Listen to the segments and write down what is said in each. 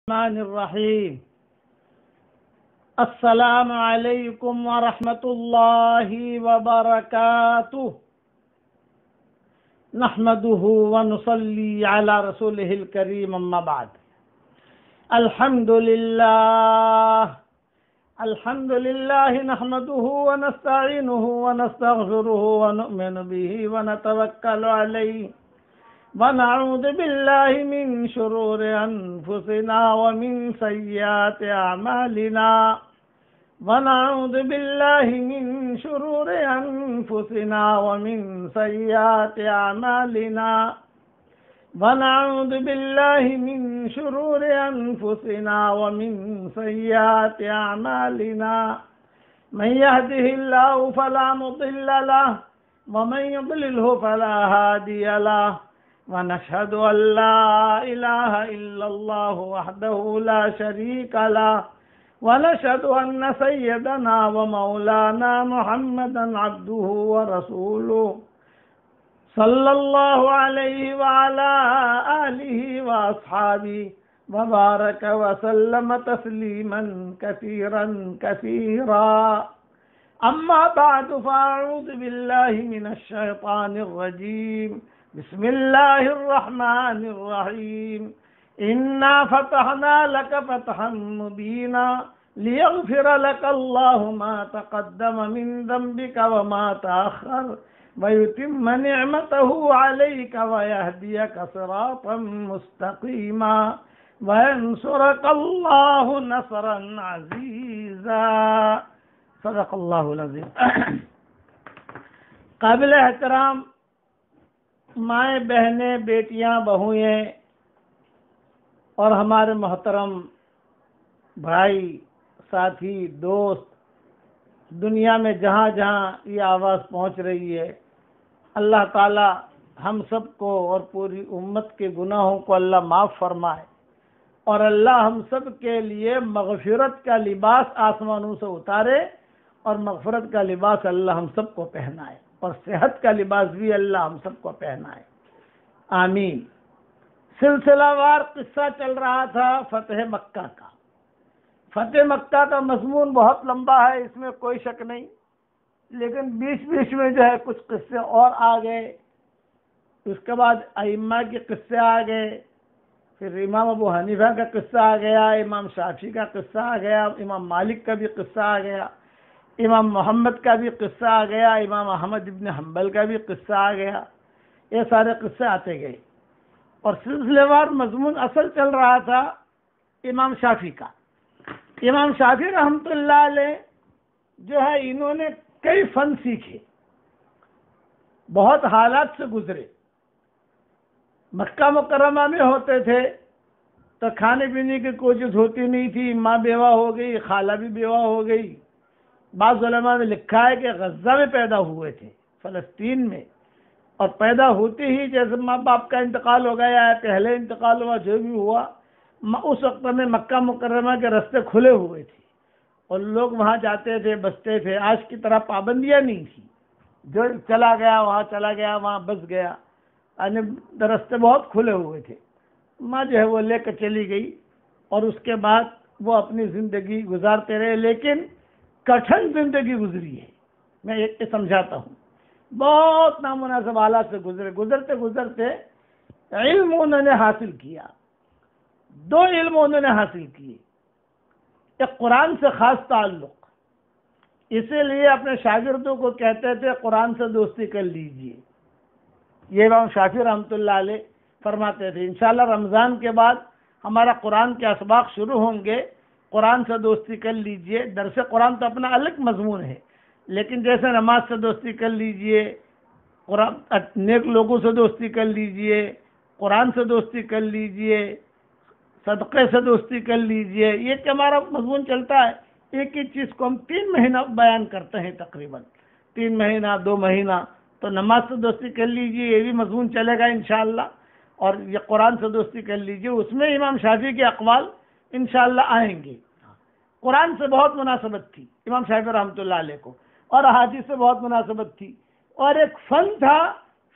الرحمن الرحیم السلام علیکم ورحمۃ اللہ وبرکاتہ نحمده ونصلی علی رسولہ الکریم اما بعد الحمد للہ نحمده ونستعینه ونستغفره ونؤمن به ونتوکل علیہ ونعوذ بالله من شرور أنفسنا ومن سيئات أعمالنا ونعوذ بالله من شرور أنفسنا ومن سيئات أعمالنا ونعوذ بالله من شرور أنفسنا ومن سيئات أعمالنا من يهده الله فلا مضل له ومن يضلله فلا هادي له ونشهد أن لا إله إلا الله وحده لا شريك له ونشهد أن سيدنا ومولانا محمدا عبده ورسوله صلى الله عليه وعلى آله وأصحابه وبارك وسلم تسليما كثيرا كثيرا أما بعد فأعوذ بالله من الشيطان الرجيم بسم الله الرحمن الرحيم إنا فتحنا لك فتحا مبينا ليغفر لك الله ما تقدم من ذنبك وما تأخر ويتم نعمته عليك ويهديك صراطا مستقيما وينصرك الله نصرا عزيزا صدق الله العظيم قابل احترام مائیں بہنیں بیٹیاں بہوئیں اور ہمارے محترم بھائی ساتھی دوست دنیا میں جہاں جہاں یہ آواز پہنچ رہی ہے، اللہ تعالی ہم سب کو اور پوری امت کے گناہوں کو اللہ معاف فرمائے اور اللہ ہم سب کے لیے مغفرت کا لباس آسمانوں سے اتارے اور مغفرت کا لباس اللہ ہم سب کو پہنائے اور صحت کا لباس بھی اللہ ہم سب کو پہنائے، آمین۔ سلسلہ وار قصہ چل رہا تھا فتح مکہ کا۔ فتح مکہ کا مضمون بہت لمبا ہے، اس میں کوئی شک نہیں، لیکن بیچ میں جو ہے کچھ قصے اور آ گئے، اس کے بعد ائمہ کے قصے آ گئے، پھر امام ابو حنیفہ کا قصہ آ گیا، امام شافعی کا قصہ آ گیا، امام مالک کا بھی قصہ آ گیا، امام محمد کا بھی قصہ آ گیا، امام احمد ابن حنبل کا بھی قصہ آ گیا، یہ سارے قصے آتے گئے اور سلسلے وار مضمون اصل چل رہا تھا امام شافعی کا۔ امام شافعی رحمۃ اللہ علیہ جو ہے انہوں نے کئی فن سیکھے، بہت حالات سے گزرے۔ مکہ مکرمہ میں ہوتے تھے تو کھانے پینے کی کوئی چیز ہوتی نہیں تھی، ماں بیوہ ہو گئی، خالہ بھی بیوہ ہو گئی۔ بعض علماء نے لکھا ہے کہ غزہ میں پیدا ہوئے تھے، فلسطین میں، اور پیدا ہوتے ہی جیسے ماں باپ کا انتقال ہو گیا ہے، پہلے انتقال ہوا، جو بھی ہوا، اس وقت میں مکہ مکرمہ کے راستے کھلے ہوئے تھے اور لوگ وہاں جاتے تھے، بستے تھے۔ آج کی طرح پابندیاں نہیں تھی، جو چلا گیا وہاں چلا گیا، وہاں بس گیا، یعنی راستے بہت کھلے ہوئے تھے۔ ماں جو ہے وہ لے کر چلی گئی اور اس کے بعد وہ اپنی زندگی گزارتے رہے، لیکن کٹھن زندگی گزری ہے۔ میں ایک سمجھاتا ہوں، بہت نامناسب حالات سے گزرتے گزرتے علم انہوں نے حاصل کیا، دو علم انہوں نے حاصل کیے، ایک قرآن سے خاص تعلق، اسی لیے اپنے شاگردوں کو کہتے تھے قرآن سے دوستی کر لیجئے۔ یہ امام شافعی رحمۃ اللہ علیہ فرماتے تھے انشاءاللہ رمضان کے بعد ہمارا قرآن کے اسباق شروع ہوں گے، قرآن سے دوستی کر لیجئے۔ درس قرآن تو اپنا الگ مضمون ہے، لیکن جیسے نماز سے دوستی کر لیجئے، قرآن نیک لوگوں سے دوستی کر لیجئے، قرآن سے دوستی کر لیجئے، صدقے سے دوستی کر لیجئے، یہ کہ ہمارا مضمون چلتا ہے۔ ایک ہی چیز کو ہم 3 مہینہ بیان کرتے ہیں، تقریباً 3 مہینہ 2 مہینہ، تو نماز سے دوستی کر لیجئے، یہ بھی مضمون چلے گا انشاءاللہ، اور یہ قرآن سے دوستی کر لیجئے، اس میں امام شافعی کے اقوال انشاءاللہ آئیں گے۔ قرآن سے بہت مناسبت تھی امام شافعی رحمۃ اللہ علیہ کو، اور احادیث سے بہت مناسبت تھی، اور ایک فن تھا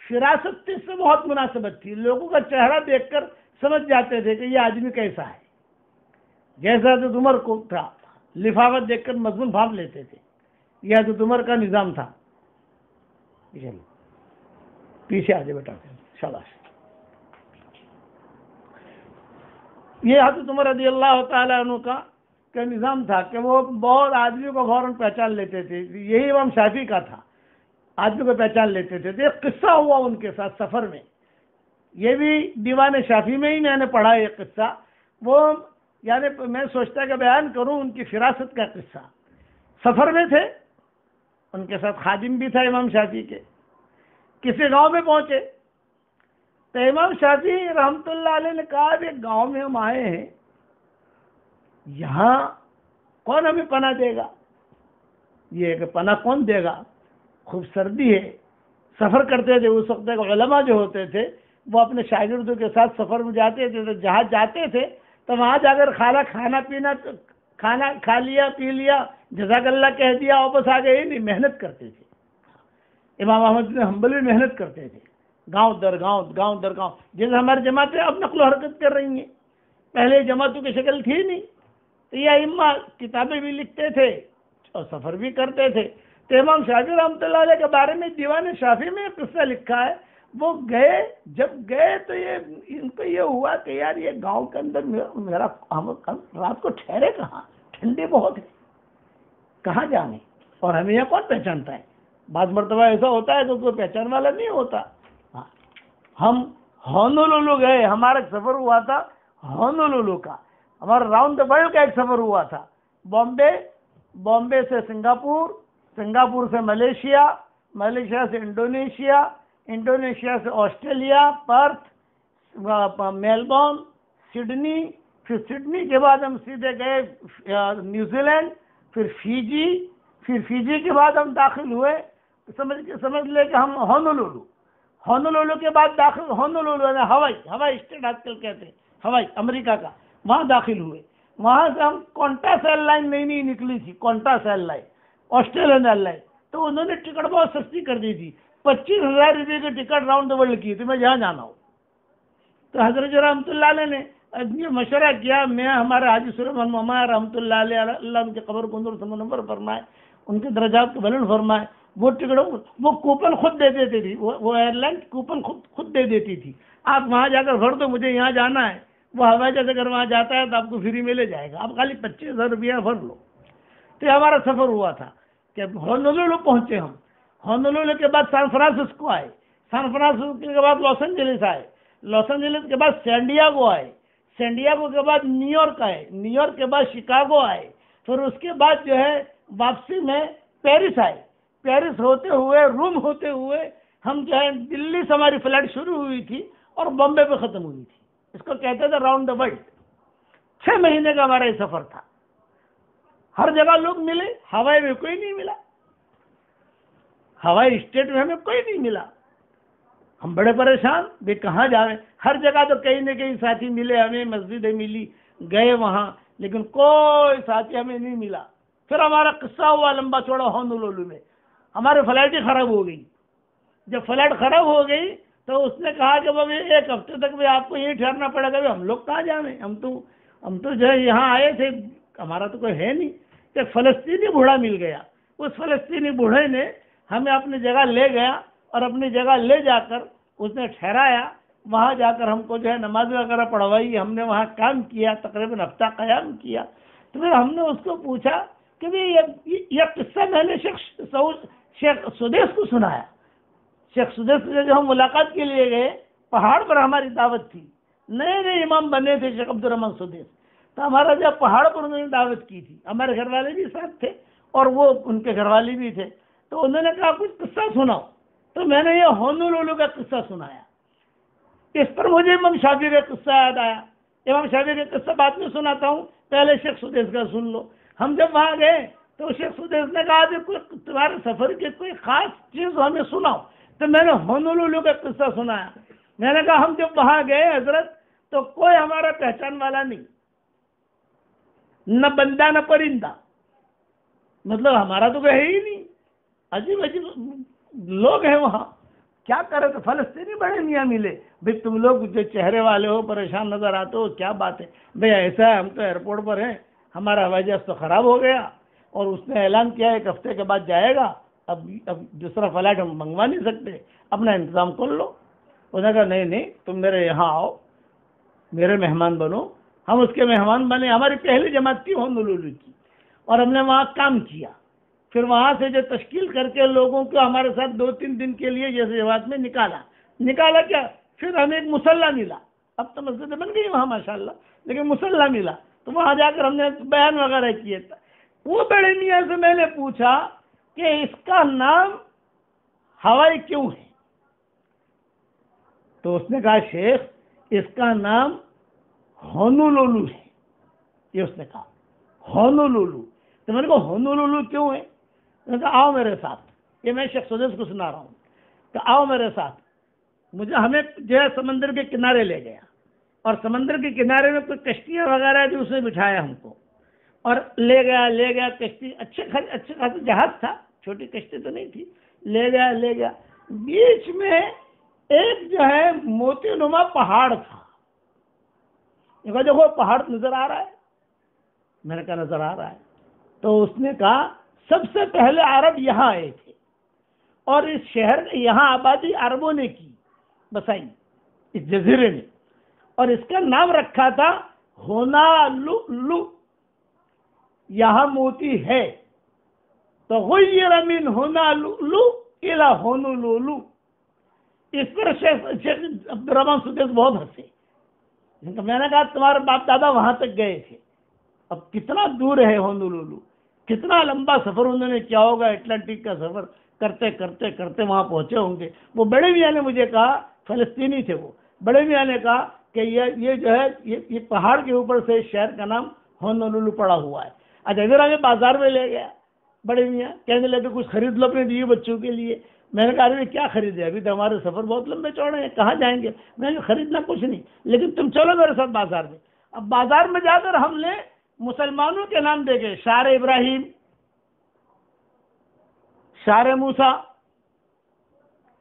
فراست سے بہت مناسبت تھی، لوگوں کا چہرہ دیکھ کر سمجھ جاتے تھے کہ یہ آدمی کیسا ہے، جیسا حضرت عمر کو تھا، لفافت دیکھ کر مضمون بھاپ لیتے تھے، یہ حضرت عمر کا نظام تھا۔ پیچھے آ جائے بیٹا، شاباش۔ یہ حضرت عمر رضی اللہ تعالیٰ عنہ کا نظام تھا کہ وہ بہت آدمیوں کو فوراً پہچان لیتے تھے۔ یہی امام شافعی کا تھا، آدمی کو پہچان لیتے تھے۔ تو ایک قصہ ہوا ان کے ساتھ سفر میں، یہ بھی دیوان شافعی میں ہی میں نے پڑھا یہ قصہ۔ وہ یعنی میں سوچتا کہ بیان کروں ان کی فراست کا قصہ۔ سفر میں تھے، ان کے ساتھ خادم بھی تھا امام شافعی کے، کسی گاؤں میں پہنچے تو امام شافعی رحمۃ اللہ علیہ نے کہا ایک گاؤں میں ہم آئے ہیں، یہاں کون ہمیں پناہ دے گا؟ یہ کہ پناہ کون دے گا؟ خوب سردی ہے، سفر کرتے تھے اس وقت علماء جو ہوتے تھے وہ اپنے شاگردوں کے ساتھ سفر میں جاتے تھے، تو جہاں جاتے تھے تو وہاں جا کر کھانا کھا لیا، پی لیا، جزاک اللہ کہہ دیا، واپس آ گئے، نہیں محنت کرتے تھے۔ امام احمد بن حنبل بھی محنت کرتے تھے، گاؤں در گاؤں، گاؤں در گاؤں، جیسے ہماری جماعتیں اب نقل و حرکت کر رہی ہیں، پہلے جماعتوں کی شکل تھی نہیں، تو یہ ائمہ کتابیں بھی لکھتے تھے اور سفر بھی کرتے تھے۔ تو امام شافعی رحمۃ اللہ علیہ کے بارے میں دیوان شافعی میں قصہ لکھا ہے، وہ گئے، جب گئے تو ان کو یہ ہوا کہ یار یہ گاؤں کے اندر میرا رات کو ٹھہرے کہاں، ٹھنڈی بہت ہے، کہاں جانے، اور ہمیں یہ کون پہچانتا ہے؟ بعض مرتبہ ایسا ہوتا ہے کہ کوئی پہچان والا نہیں ہوتا۔ ہم ہونولولو گئے، ہمارا ایک سفر ہوا تھا ہونولولو کا، ہمارا راؤنڈ دا ورلڈ کا ایک سفر ہوا تھا، بامبے سے سنگاپور سے ملیشیا سے انڈونیشیا سے آسٹریلیا، پرتھ، میلبورن، سڈنی، پھر سڈنی کے بعد ہم سیدھے گئے نیوزی لینڈ، پھر فیجی کے بعد ہم داخل ہوئے، سمجھ لے کہ ہم ہونولولو کے بعد ہونولولو ہوائی اسٹیٹ آج کل کہتے ہیں، ہوائی امریکہ کا، وہاں داخل ہوئے۔ وہاں سے ہم کونٹاس ایئر لائن نئی نکلی تھی، Qantas airline, Australian airline, تو انہوں نے ٹکٹ بہت سستی کر دی تھی، 25,000 روپئے کی ٹکٹ راؤنڈ دا ورلڈ کی تھی، میں جہاں جانا ہوں۔ تو حضرت رحمۃ اللہ علیہ نے یہ مشورہ کیا، میں ہمارے حاجی سلیمان ماما رحمۃ اللہ علیہ، اللہ ان کی قبر کو نور سے منور فرمائے، ان کے درجات کو بلند فرمائے، وہ ٹکٹ وہ کوپن خود دے دیتی تھی، وہ ایئر لائن کوپن خود دے دیتی تھی، آپ وہاں جا کر بھر دو مجھے یہاں جانا ہے، وہ ہوائی جہاز اگر وہاں جاتا ہے تو آپ کو فری میں لے جائے گا، آپ خالی 25,000 روپیہ بھر لو۔ تو یہ ہمارا سفر ہوا تھا کہ ہونولولو پہنچے ہم، ہونولولو کے بعد سان فرانسسکو آئے، سان فرانسسکو کے بعد لاس اینجلس آئے، لاس اینجلس کے بعد سینڈیاگو آئے، سینڈیاگو کے بعد نیو یارک آئے، نیو یارک کے بعد شکاگو آئے، پھر اس کے بعد جو ہے واپسی میں پیرس آئے، پیرس ہوتے ہوئے روم ہوتے ہوئے ہم جو ہے دلی سے ہماری فلائٹ شروع ہوئی تھی اور بامبے پہ ختم ہوئی تھی، اس کو کہتے تھے راؤنڈ دا ورلڈ۔ 6 مہینے کا ہمارا یہ سفر تھا، ہر جگہ لوگ ملے، ہوائی میں کوئی نہیں ملا، ہوائی اسٹیٹ میں ہمیں کوئی نہیں ملا، ہم بڑے پریشان بھی کہاں جائیں، ہر جگہ تو کہیں نہ کہیں ساتھی ملے ہمیں، مسجدیں ملی، گئے وہاں، لیکن کوئی ساتھی ہمیں نہیں ملا۔ پھر ہمارا قصہ ہوا لمبا چوڑا ہونولولو میں، ہماری فلائٹ ہی خراب ہو گئی۔ جب فلائٹ خراب ہو گئی تو اس نے کہا کہ بھائی 1 ہفتے تک بھی آپ کو یہی ٹھہرنا پڑے گا، ہم لوگ کہاں جائیں، ہم تو جو ہے یہاں آئے تھے، ہمارا تو کوئی ہے نہیں۔ ایک فلسطینی بوڑھا مل گیا، اس فلسطینی بوڑھے نے ہمیں اپنی جگہ لے گیا اور اپنی جگہ لے جا کر اس نے ٹھہرایا، وہاں جا کر ہم کو جو ہے نماز وغیرہ پڑھوائی، ہم نے وہاں کام کیا، تقریباً ہفتہ قیام کیا۔ تو پھر ہم نے اس کو پوچھا کہ یہ قصہ میں نے شیخ سدیس کو سنایا، شیخ سدیس سے جو ہم ملاقات کے لیے گئے، پہاڑ پر ہماری دعوت تھی، نئے امام بنے تھے شیخ عبد الرحمن سدیس، تو ہمارا جو پہاڑ پر انہوں نے دعوت کی تھی، ہمارے گھر والے بھی ساتھ تھے اور وہ ان کے گھر والے بھی تھے، تو انہوں نے کہا کچھ قصہ سناؤ، تو میں نے یہ ہونولولو کا قصہ سنایا۔ اس پر مجھے امام شافعی کا قصہ یاد آیا، امام شافعی کا قصہ بعد میں سناتا ہوں، پہلے شیخ سدیس کا سن لو۔ ہم جب وہاں گئے تو شیخ سدیس نے کہا کہ تمہارے سفر کی کوئی خاص چیز ہمیں سناؤ، تو میں نے ہونولولو کا قصہ سنایا۔ میں نے کہا ہم جب وہاں گئے حضرت تو کوئی ہمارا پہچان والا نہیں، نہ بندہ نہ پرندہ، مطلب ہمارا تو کوئی ہے ہی نہیں، عجیب عجیب لوگ ہیں وہاں، کیا کرے تو فلسطینی بڑے میاں ملے، بھائی تم لوگ جو چہرے والے ہو، پریشان نظر آتے ہو، کیا بات ہے؟ بھائی ایسا ہے، ہم تو ایئرپورٹ پر ہیں، ہمارا ہوائی جہاز تو خراب ہو گیا، اور اس نے اعلان کیا 1 ہفتے کے بعد جائے گا، اب دوسرا فلائٹ ہم منگوا نہیں سکتے، اپنا انتظام کر لو۔ انہوں نے کہا نہیں تم میرے یہاں آؤ، میرے مہمان بنو۔ ہم اس کے مہمان بنے، ہماری پہلی جماعت تھی ہونولولو کی، اور ہم نے وہاں کام کیا۔ پھر وہاں سے جو تشکیل کر کے لوگوں کو ہمارے ساتھ 2-3 دن کے لیے جیسے جماعت میں نکالا کیا، پھر ہمیں ایک مسلح ملا، اب تو مسجد بن گئی وہاں ماشاءاللہ، لیکن مسلح ملا، تو وہاں جا کر ہم نے بیان وغیرہ کیے تھا۔ وہ بڑے میاں سے میں نے پوچھا کہ اس کا نام ہوائی کیوں ہے؟ تو اس نے کہا شیخ اس کا نام ہونولولو ہے، یہ اس نے کہا ہونولولو۔ تو میں نے کہا ہونولولو کیوں ہے؟ میں نے کہا آؤ میرے ساتھ، یہ میں شیخ سدیس کو سنا رہا ہوں، کہ آؤ میرے ساتھ۔ ہمیں جو ہے سمندر کے کنارے لے گیا، اور سمندر کے کنارے میں کوئی کشتیاں وغیرہ بھی اس نے بٹھایا ہم کو، اور لے گیا کشتی، اچھے خاصے جہاز تھا، چھوٹی کشتی تو نہیں تھی، لے گیا بیچ میں ایک جو ہے موتی نما پہاڑ تھا۔ دیکھو پہاڑ نظر آ رہا ہے؟ میں نے کہا نظر آ رہا ہے۔ تو اس نے کہا سب سے پہلے عرب یہاں آئے تھے، اور اس شہر یہاں آبادی عربوں نے کی، بسائی اس جزیرے میں، اور اس کا نام رکھا تھا ہونالولو، یہاں موتی ہے، تو غیر من ہونالولو الی ہونولولو۔ اس پر شیخ عبدالرحمن سدیس بہت ہنسے۔ میں نے کہا تمہارے باپ دادا وہاں تک گئے تھے، اب کتنا دور ہے ہونولولو، کتنا لمبا سفر انہوں نے کیا ہوگا، اٹلانٹک کا سفر کرتے کرتے کرتے وہاں پہنچے ہوں گے۔ وہ بڑے میاں نے مجھے کہا، فلسطینی تھے وہ، بڑے میاں نے کہا کہ یہ جو ہے یہ پہاڑ کے اوپر سے اس شہر کا نام ہونولولو پڑا ہوا ہے۔ اچھا ادھر آگے بازار میں لے گیا بڑے میاں، کہنے لگے کچھ خرید لو اپنے بیوی بچوں کے لیے۔ میں نے کہا ارے کیا خریدے، ابھی تو ہمارے سفر بہت لمبے چوڑے ہیں، کہاں جائیں گے؟ میں نے خریدنا کچھ نہیں، لیکن تم چلو میرے ساتھ بازار میں۔ اب بازار میں جا کر ہم نے مسلمانوں کے نام دیکھے، شار ابراہیم، شار موسیٰ،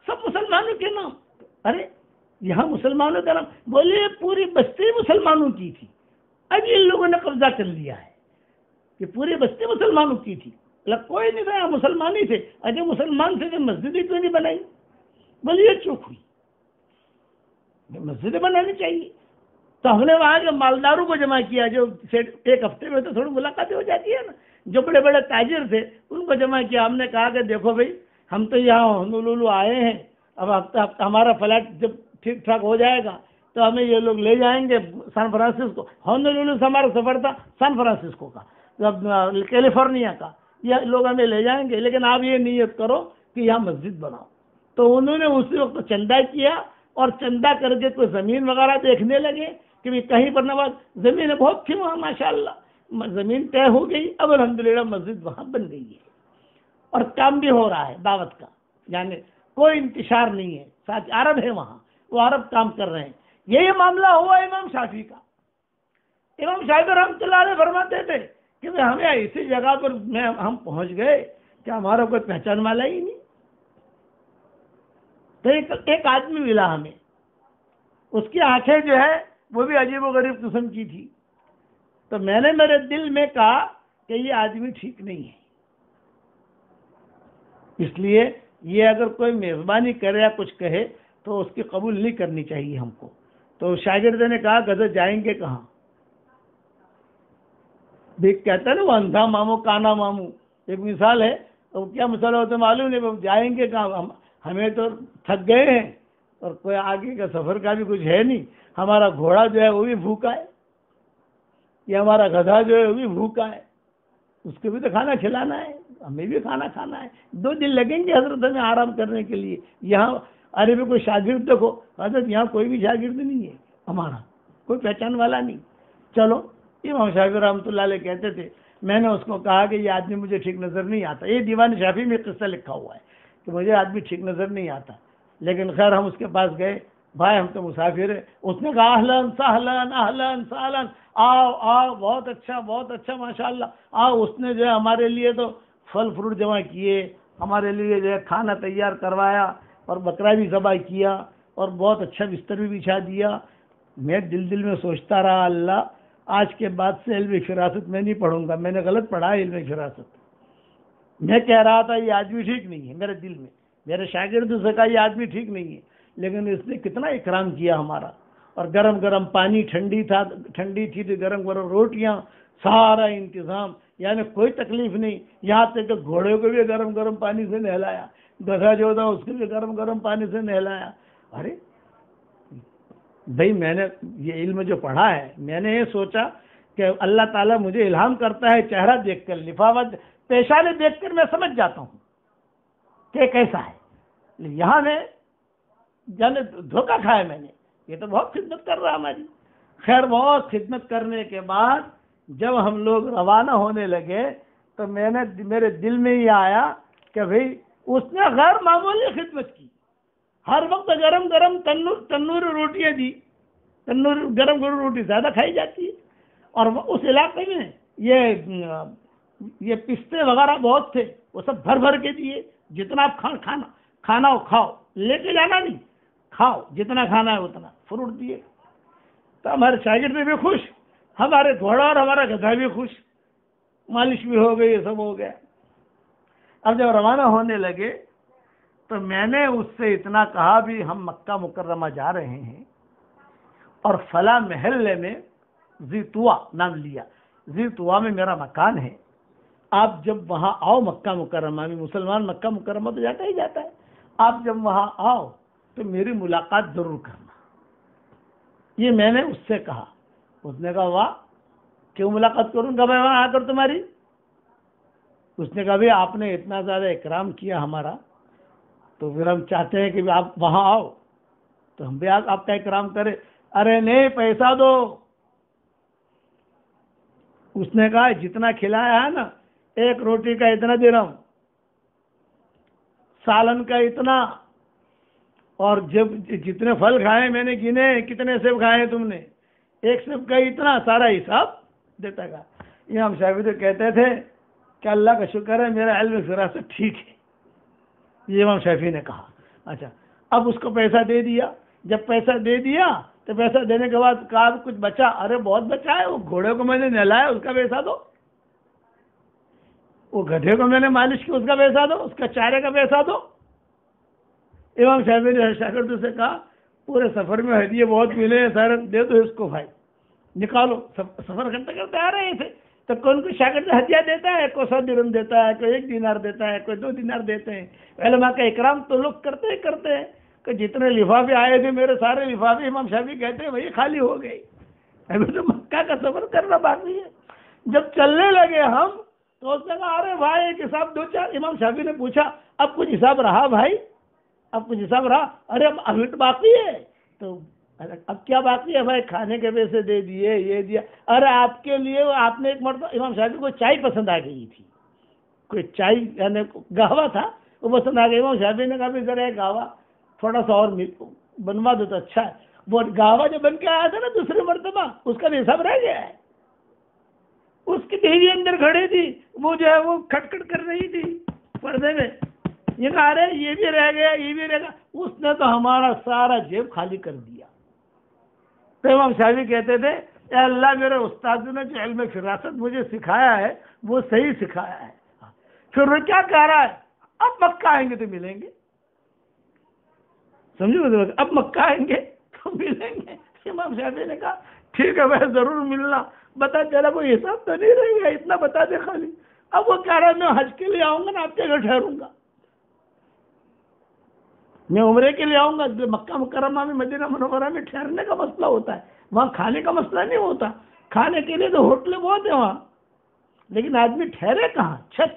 سب مسلمانوں کے نام۔ ارے یہاں مسلمانوں کا نام، بولے پوری بستی مسلمانوں کی تھی، اب ان لوگوں نے قبضہ کر لیا ہے کہ پوری بستی مسلمانوں کی تھی، کوئی نہیں تھا، مسلمان ہی تھے۔ اجے مسلمان تھے تو مسجد ہی کیوں نہیں بنائی؟ بولے یہ چوک ہوئی، مسجدیں بنانی چاہیے۔ تو ہم نے وہاں کے مالداروں کو جمع کیا، جو 1 ہفتے میں تو تھوڑی ملاقاتیں ہو جاتی ہے نا، جو بڑے بڑے تاجر تھے ان کو جمع کیا۔ ہم نے کہا کہ دیکھو بھائی ہم تو یہاں ہونولولو آئے ہیں، اب ہمارا فلائٹ جب ٹھیک ٹھاک ہو جائے گا تو ہمیں یہ لوگ لے جائیں گے سان فرانسسکو۔ ہونولولو سے ہمارا سفر تھا سان فرانسسکو کا، کیلیفورنیا کا، یہ لوگ ہمیں لے جائیں گے، لیکن آپ یہ نیت کرو کہ یہاں مسجد بناؤ۔ تو انہوں نے اسی وقت چندہ کیا، اور چندہ کر کے کوئی زمین وغیرہ دیکھنے لگے کہ کہیں پر نواز زمینیں بہت تھی وہاں ماشاءاللہ، زمین طے ہو گئی، اب الحمدللہ مسجد وہاں بن گئی ہے، اور کام بھی ہو رہا ہے دعوت کا، یعنی کوئی انتشار نہیں ہے، ساتھ عرب ہے وہاں، وہ عرب کام کر رہے ہیں۔ یہی معاملہ ہوا امام شافعی کا۔ امام شافعی رحمۃ اللہ علیہ فرماتے تھے کہ ہمیں ایسی جگہ پر ہم پہنچ گئے کہ ہمارا کوئی پہچان والا ہی نہیں۔ تو ایک آدمی ملا ہمیں، اس کی آنکھیں جو ہے وہ بھی عجیب و غریب قسم کی تھی، تو میں نے میرے دل میں کہا کہ یہ آدمی ٹھیک نہیں ہے، اس لیے یہ اگر کوئی میزبانی کرے یا کچھ کہے تو اس کی قبول نہیں کرنی چاہیے ہم کو۔ تو شاگرد نے کہا کہ جائیں گے کہاں؟ بھی کہتا ہے نا وہ اندھا ماموں کانا ماموں، ایک مثال ہے، تو کیا مثال ہوتا ہے معلوم نہیں، جائیں گے کہاں؟ ہمیں تو تھک گئے ہیں، اور کوئی آگے کا سفر کا بھی کچھ ہے نہیں، ہمارا گھوڑا جو ہے وہ بھی بھوکا ہے، یہ ہمارا گدھا جو ہے وہ بھی بھوکا ہے، اس کو بھی تو کھانا کھلانا ہے، ہمیں بھی کھانا کھانا ہے، 2 دن لگیں گے حضرت ہمیں آرام کرنے کے لیے یہاں۔ ارے بھی کوئی شاگرد دیکھو حضرت، یہاں کوئی بھی شاگرد نہیں ہے ہمارا، کوئی پہچان والا نہیں۔ چلو امام شافعی رحمۃ اللہ علیہ کہتے تھے، میں نے اس کو کہا کہ یہ آدمی مجھے ٹھیک نظر نہیں آتا، یہ دیوان شافعی میں قصہ لکھا ہوا ہے کہ مجھے آدمی ٹھیک نظر نہیں آتا، لیکن خیر ہم اس کے پاس گئے، بھائی ہم تو مسافر ہیں۔ اس نے کہا اہلاً سہلاً اہلاً سہلاً، آؤ آؤ، بہت اچھا ماشاءاللہ، آؤ۔ اس نے جو ہے ہمارے لیے تو پھل فروٹ جمع کیے، ہمارے لیے جو ہے کھانا تیار کروایا، اور بکرا بھی ذبح کیا اور بہت اچھا بستر بھی بچھا دیا. میں دل میں سوچتا رہا اللہ آج کے بعد سے علم فراست میں نہیں پڑھوں گا. میں نے غلط پڑھا علم فراست. میں کہہ رہا تھا یہ آدمی ٹھیک نہیں ہے. میرے دل میں میرے شاگردوں سے کہا یہ آدمی ٹھیک نہیں ہے، لیکن اس نے کتنا اکرام کیا ہمارا. اور گرم گرم پانی، ٹھنڈی تھی تو گرم گرم روٹیاں، سارا انتظام، یعنی کوئی تکلیف نہیں. یہاں تک کہ گھوڑے کو بھی گرم گرم پانی سے نہلایا، گدھا جو تھا اس کو بھی گرم گرم پانی سے نہلایا. ارے بھائی میں نے یہ علم جو پڑھا ہے، میں نے یہ سوچا کہ اللہ تعالیٰ مجھے الہام کرتا ہے چہرہ دیکھ کر، لفافت پیشانے دیکھ کر میں سمجھ جاتا ہوں کہ کیسا ہے. یہاں نے جانے دھوکہ کھایا میں نے. یہ تو بہت خدمت کر رہا ہماری. خیر بہت خدمت کرنے کے بعد جب ہم لوگ روانہ ہونے لگے تو میرے دل میں یہ آیا کہ بھئی اس نے غیر معمولی خدمت کی. ہر وقت گرم گرم تنور روٹیاں دی. گرم گرم روٹی زیادہ کھائی جاتی ہے. اور اس علاقے میں یہ پستے وغیرہ بہت تھے، وہ سب بھر بھر کے دیے. جتنا آپ کھانا ہو کھاؤ، لے کے جانا نہیں، کھاؤ جتنا کھانا ہے اتنا. فروٹ دیے. تو ہمارے شاگرد بھی خوش، ہمارے گھوڑا اور ہمارا گدھا بھی خوش. مالش بھی ہو گئی، یہ سب ہو گیا. اب جب روانہ ہونے لگے تو میں نے اس سے اتنا کہا بھی ہم مکہ مکرمہ جا رہے ہیں اور فلاں محلے میں زیتوا نام لیا. زیتوا میں میرا مکان ہے. آپ جب وہاں آؤ مکہ مکرمہ میں، مسلمان مکہ مکرمہ تو جاتا ہی جاتا ہے، آپ جب وہاں آؤ تو میری ملاقات ضرور کرنا. یہ میں نے اس سے کہا. اس نے کہا واہ کیوں ملاقات کروں گا میں وہاں آ کر تمہاری. اس نے کہا بھی آپ نے اتنا زیادہ اکرام کیا ہمارا، تو پھر ہم چاہتے ہیں کہ آپ وہاں آؤ تو ہم بھی آپ کا اکرام کریں. ارے نہیں پیسہ دو. اس نے کہا جتنا کھلایا ہے نا، ایک روٹی کا اتنا درہم، سالن کا اتنا، اور جب جتنے پھل کھائے میں نے گنے، کتنے سیب کھائے تم نے، ایک سیب کا اتنا، سارا حساب دیتا گا. امام شافعی تو کہتے تھے کہ اللہ کا شکر ہے میرا علم فراست ٹھیک ہے. یہ امام شافعی نے کہا. اچھا اب اس کو پیسہ دے دیا. جب پیسہ دے دیا تو پیسہ دینے کے بعد کہا کچھ بچا. ارے بہت بچا ہے، وہ گھوڑے کو میں نے نہلایا اس کا پیسہ دو، وہ گدھے کو میں نے مالش کی اس کا پیسہ دو، اس کا چارے کا پیسہ دو. امام شافعی نے شاگردوں سے کہا پورے سفر میں ہدیے بہت ملے ہیں سر، دے دو اس کو بھائی، نکالو. سفر کرتے کرتے آ رہے تھے تو کون کو شاگرد ہدیہ دیتا ہے، کوئی 100 درہم دیتا ہے، کوئی 1 دینار دیتا ہے، کوئی 2 دینار دیتے ہیں. علماء کا اکرام تو لوگ کرتے ہی کرتے ہیں. کہ جتنے لفافے آئے تھے میرے سارے لفافے امام شافعی کہتے ہیں وہی خالی ہو گئے. ابھی تو مکہ کا سفر کرنا باقی ہے. جب چلنے لگے ہم تو اس نے کہا ارے بھائی ایک حساب 2-4. امام شافعی نے پوچھا اب کچھ حساب رہا بھائی، اب کچھ حساب رہا؟ ارے ابھی تو باقی ہے. تو اب کیا باقی ہے بھائی؟ کھانے کے پیسے دے دیے، یہ دیا. ارے آپ کے لیے آپ نے ایک مرتبہ امام شافعی کو چائے پسند آ گئی تھی، کوئی چائے یعنی گہوا تھا وہ پسند آ گئی. امام شافعی نے کہا بھی ذرا گہوا تھوڑا سا اور بنوا دو تو اچھا ہے. وہ گہوا جو بن کے آیا تھا نا دوسری مرتبہ، اس کا بھی حساب رہ گیا ہے. اس کی بیوی اندر کھڑی تھی، وہ جو ہے وہ کھٹ کھٹ کر رہی تھی پردے میں. یہ کہا رہے یہ بھی رہ گیا، یہ بھی رہ گیا. اس نے تو ہمارا سارا جیب خالی کر دیا. تو امام شافعی کہتے تھے اے اللہ میرے استاد نے جو علم فراست مجھے سکھایا ہے وہ صحیح سکھایا ہے. پھر وہ کیا کہہ رہا ہے اب مکہ آئیں گے تو ملیں گے. سمجھو اب مکہ آئیں گے تو ملیں گے. امام شافعی نے کہا ٹھیک ہے بھائی ضرور ملنا. بتا چلا وہ حساب تو نہیں رہے گا، اتنا بتا دے خالی. اب وہ کہہ رہا ہے میں حج کے لیے آؤں گا نا آپ کے گھر ٹھہروں گا، میں عمرے کے لیے آؤں گا. مکہ مکرمہ میں مدینہ منورہ میں ٹھہرنے کا مسئلہ ہوتا ہے، وہاں کھانے کا مسئلہ نہیں ہوتا. کھانے کے لیے تو ہوٹلیں بہت ہیں وہاں، لیکن آدمی ٹھہرے کہاں؟ چھت،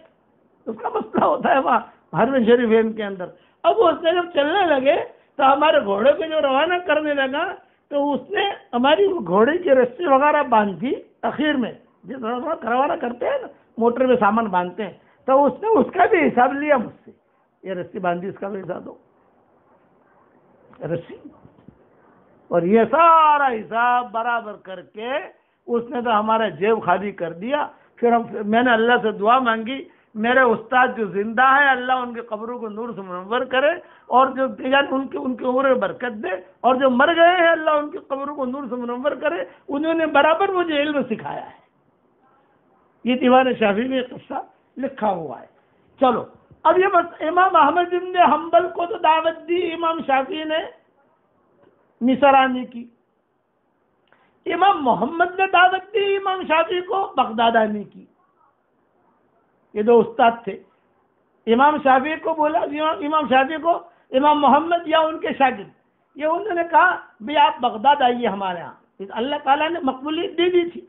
اس کا مسئلہ ہوتا ہے وہاں حرم شریفین کے اندر. اب اس نے جب چلنے لگے تو ہمارے گھوڑے کو جو روانہ کرنے لگا تو اس نے ہماری گھوڑے کی رسی وغیرہ باندھ دی. اخیر میں جس طرح روانہ کرتے ہیں نا موٹر میں سامان باندھتے ہیں، تو اس نے اس کا بھی حساب لیا مجھ سے. یہ رسی باندھی، اس کا بھی حساب دو رسی. اور یہ سارا حساب برابر کر کے اس نے تو ہمارا جیب خالی کر دیا. پھر میں نے اللہ سے دعا مانگی میرے استاد جو زندہ ہے اللہ ان کی قبروں کو نور سے منور کرے، اور جو یعنی ان کی عمر میں برکت دے، اور جو مر گئے ہیں اللہ ان کی قبروں کو نور سے منور کرے، انہوں نے برابر مجھے علم سکھایا ہے۔ یہ دیوان شافعی میں قصہ لکھا ہوا ہے۔ چلو اب یہ بس امام احمد بن حنبل کو تو دعوت دی امام شافعی نے مصر آنے کی، امام محمد نے دعوت دی امام شافعی کو بغداد آنے کی۔ یہ دو استاد تھے، امام شافعی کو بولا، امام شافعی کو امام محمد یا ان کے شاگرد، یہ انہوں نے کہا بھی آپ بغداد آئیے ہمارے ہاں۔ اللہ تعالیٰ نے مقبولیت دے دی تھی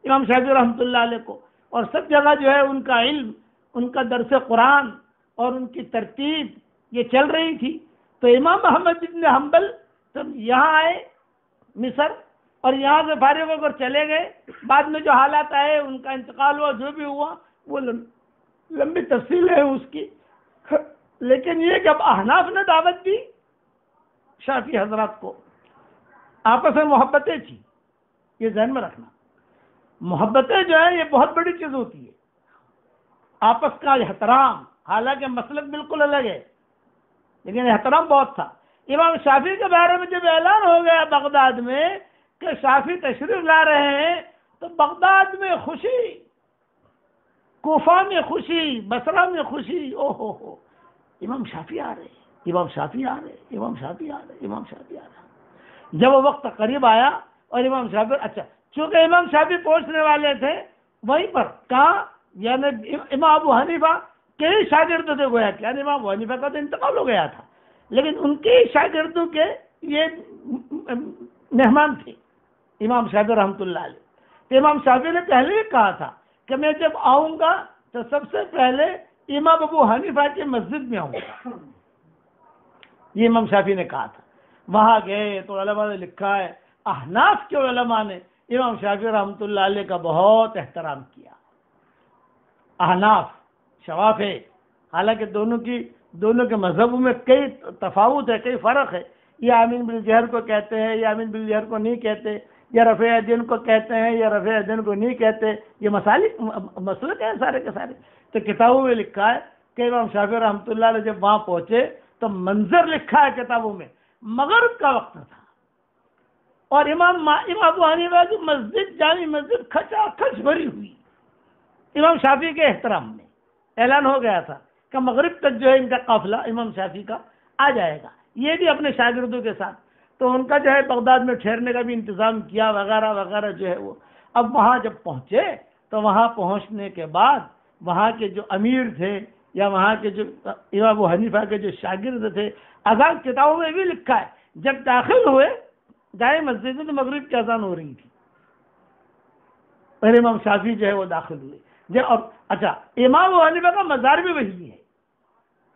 امام شافعی رحمۃ اللہ علیہ کو، اور سب جگہ جو ہے ان کا علم، ان کا درس قرآن اور ان کی ترتیب یہ چل رہی تھی۔ تو امام محمد بن حنبل جب یہاں آئے مصر، اور یہاں سے فارغ ہو کر چلے گئے، بعد میں جو حالات آئے، ان کا انتقال ہوا، جو بھی ہوا وہ لمبی تفصیل ہے اس کی، لیکن یہ جب احناف نے دعوت دی شافعی حضرات کو، آپس میں محبتیں تھی، یہ ذہن میں رکھنا، محبتیں جو ہے یہ بہت بڑی چیز ہوتی ہے، آپس کا احترام، حالانکہ مسلک بالکل الگ ہے لیکن احترام بہت تھا۔ امام شافعی کے بارے میں جب اعلان ہو گیا بغداد میں کہ شافعی تشریف لا رہے ہیں، تو بغداد میں خوشی، کوفہ میں خوشی، بصرہ میں خوشی، او ہو امام شافعی آ رہے، امام شافعی آ رہے، امام شافعی آ رہے، امام شافعی آ رہے۔ جب وہ وقت قریب آیا اور امام شافعی، اچھا چونکہ امام شافعی پہنچنے والے تھے وہیں پر کہاں، یعنی امام ابو حنیفہ کے ہی شاگرد تھے گویا کہ، یعنی امام ابو حنیفہ کا تو انتقال ہو گیا تھا لیکن ان کے ہی شاگردوں کے یہ مہمان تھے امام شافعی رحمۃ اللہ علیہ۔ تو امام شافعی نے پہلے ہی کہا تھا کہ میں جب آؤں گا تو سب سے پہلے امام ابو حنیفہ کی مسجد میں آؤں گا، یہ امام شافعی نے کہا تھا۔ وہاں گئے تو علماء نے لکھا ہے، احناف کے علماء نے امام شافعی رحمۃ اللہ علیہ کا بہت احترام کیا۔ احناف شوافع، حالانکہ دونوں کے مذہبوں میں کئی تفاوت ہے، کئی فرق ہے، یہ آمین بالجہر کو کہتے ہیں، یا آمین بالجہر کو نہیں کہتے، یا رفع یدین کو کہتے ہیں، یا رفع یدین کو نہیں کہتے، یہ مسلک ہیں سارے کے سارے۔ تو کتابوں میں لکھا ہے کہ امام شافعی رحمۃ اللہ علیہ جب وہاں پہنچے تو منظر لکھا ہے کتابوں میں، مغرب کا وقت تھا، اور امام ابو حنیفہ کی مسجد، جامع مسجد کھچا کھچ بھری ہوئی، امام شافعی کے احترام میں اعلان ہو گیا تھا کہ مغرب تک جو ہے ان کا قافلہ امام شافعی کا آ جائے گا، یہ بھی اپنے شاگردوں کے ساتھ۔ تو ان کا جو ہے بغداد میں ٹھہرنے کا بھی انتظام کیا وغیرہ وغیرہ جو ہے وہ۔ اب وہاں جب پہنچے تو وہاں پہنچنے کے بعد وہاں کے جو امیر تھے یا وہاں کے جو امام ابو حنیفہ کے جو شاگرد تھے، اذان کتابوں میں بھی لکھا ہے جب داخل ہوئے جائے مسجد میں تو مغرب کی اذان ہو رہی تھی، اور امام شافعی جو ہے وہ داخل ہوئے۔ اور اچھا امام ابو حنیفہ کا مزار بھی وہی ہے،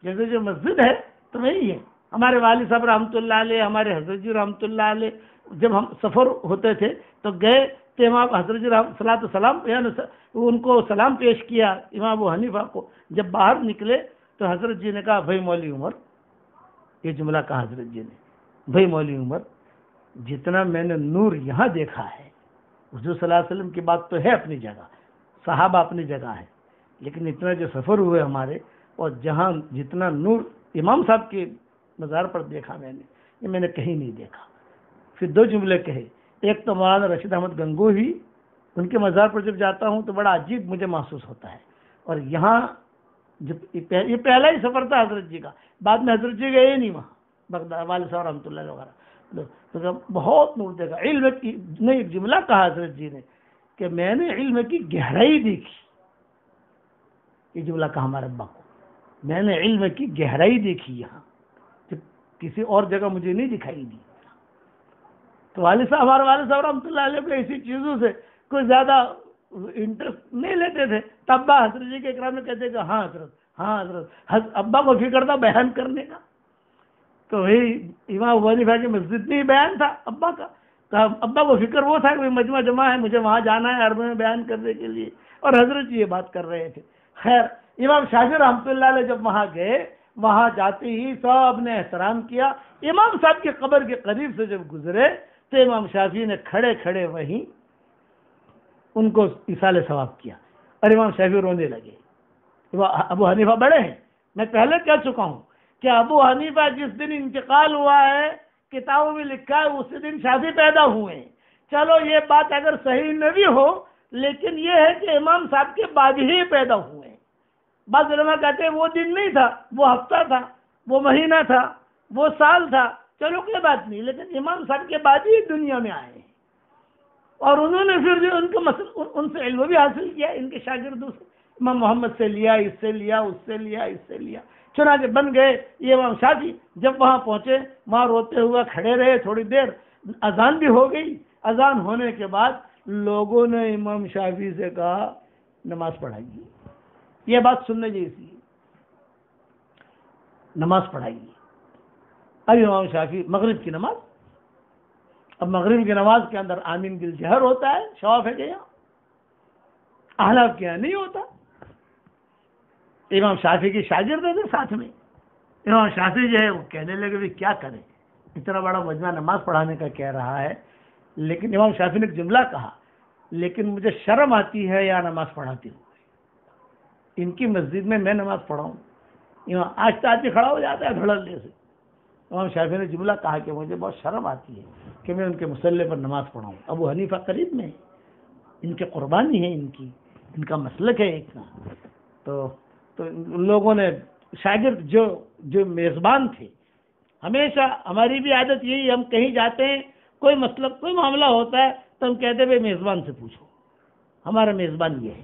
جیسے جو مسجد ہے تو وہی ہے۔ ہمارے والد صاحب رحمۃ اللہ علیہ، ہمارے حضرت جی رحمۃ اللہ علیہ جب ہم سفر ہوتے تھے تو گئے تو امام حضرت جی صلاۃ السلام یعنی ان کو سلام پیش کیا امام ابو حنیفہ کو۔ جب باہر نکلے تو حضرت جی نے کہا بھائی مولوی عمر، یہ جملہ کہا حضرت جی نے، بھائی مولوی عمر، جتنا میں نے نور یہاں دیکھا ہے، حضور صلی اللہ علیہ وسلم کی بات تو ہے اپنی جگہ، صحابہ اپنی جگہ ہے، لیکن اتنا جو سفر ہوئے ہمارے، اور جہاں جتنا نور امام صاحب کے مزار پر دیکھا میں نے، یہ میں نے کہیں نہیں دیکھا۔ پھر دو جملے کہے، ایک تو مولانا رشید احمد گنگوہی، ان کے مزار پر جب جاتا ہوں تو بڑا عجیب مجھے محسوس ہوتا ہے، اور یہاں جب یہ پہلا ہی سفر تھا حضرت جی کا، بعد میں حضرت جی گئے نہیں وہاں بغداد، والد صاحب رحمۃ اللہ وغیرہ، تو بہت نور دیکھا۔ علم کی نے ایک جملہ کہا حضرت جی نے کہ میں نے علم کی گہرائی دیکھی، یہ جملہ کہا ہمارے ابا کو، میں نے علم کی گہرائی دیکھی یہاں، کسی اور جگہ مجھے نہیں دکھائی دی۔ تو ہمارے والد صاحب رحمۃ اللہ علیہ کو ایسی چیزوں سے کوئی زیادہ انٹرسٹ نہیں لیتے تھے، تب حضرت جی کے اکرام میں کہتے کہ ہاں حضرت، ہاں حضرت، ابا کو فکر تھا بیان کرنے کا، تو وہی امام ابو حنیفہ کی مسجد میں ہی بیان تھا ابا کا، تو ابا کو فکر وہ تھا کہ مجمع جمع ہے، مجھے وہاں جانا ہے عربی میں بیان کرنے کے لیے، اور حضرت جی یہ بات کر رہے تھے۔ خیر امام شافعی رحمۃ اللہ علیہ جب وہاں گئے، وہاں جاتے ہی سب نے احترام کیا۔ امام صاحب کے قبر کے قریب سے جب گزرے تو امام شافعی نے کھڑے کھڑے وہیں ان کو ایصال ثواب کیا، اور امام شافعی رونے لگے۔ ابو حنیفہ بڑے ہیں. میں پہلے کہہ چکا ہوں کہ ابو حنیفہ جس دن انتقال ہوا ہے کتابوں میں لکھا ہے اسی دن شافعی پیدا ہوئے ہیں. چلو یہ بات اگر صحیح نہ بھی ہو لیکن یہ ہے کہ امام صاحب کے بعد ہی پیدا ہوئے ہیں. بعض علماء کہتے ہیں وہ دن نہیں تھا، وہ ہفتہ تھا، وہ مہینہ تھا، وہ سال تھا، چلو کوئی بات نہیں، لیکن امام صاحب کے بعد ہی دنیا میں آئے ہیں. اور انہوں نے پھر جو ان سے علم بھی حاصل کیا، ان کے شاگردوں سے امام محمد سے لیا، اس سے لیا، اس سے لیا، اس سے لیا، چنانچہ بن گئے یہ امام شافعی. جب وہاں پہنچے وہاں روتے ہوئے کھڑے رہے تھوڑی دیر، اذان بھی ہو گئی. اذان ہونے کے بعد لوگوں نے امام شافعی سے کہا نماز پڑھائیے. یہ بات سننے جیسی ہے، نماز پڑھائیے. اب امام شافعی مغرب کی نماز، اب مغرب کی نماز کے اندر آمین بالجہر ہوتا ہے، شواف ہے کہ یہاں احناف کے یہاں نہیں ہوتا. امام شافعی کی شاگرد تھے ساتھ میں. امام شافعی جو ہے وہ کہنے لگے بھی کیا کریں، اتنا بڑا مجمع نماز پڑھانے کا کہہ رہا ہے. لیکن امام شافعی نے ایک جملہ کہا، لیکن مجھے شرم آتی ہے یا نماز پڑھاتے ہوئے، ان کی مسجد میں نماز پڑھاؤں. آج آدمی کھڑا ہو جاتا ہے دھڑلنے سے. امام شافعی نے جملہ کہا کہ مجھے بہت شرم آتی ہے کہ میں ان کے مصلی پر نماز پڑھاؤں. ابو حنیفہ قریب میں ان کے قربانی ہے، ان کا مسلک ہے ایک. تو لوگوں نے شاگرد جو میزبان تھے، ہمیشہ ہماری بھی عادت یہی، ہم کہیں جاتے ہیں کوئی مطلب کوئی معاملہ ہوتا ہے تو ہم کہتے ہیں بھائی میزبان سے پوچھو، ہمارا میزبان یہ ہے.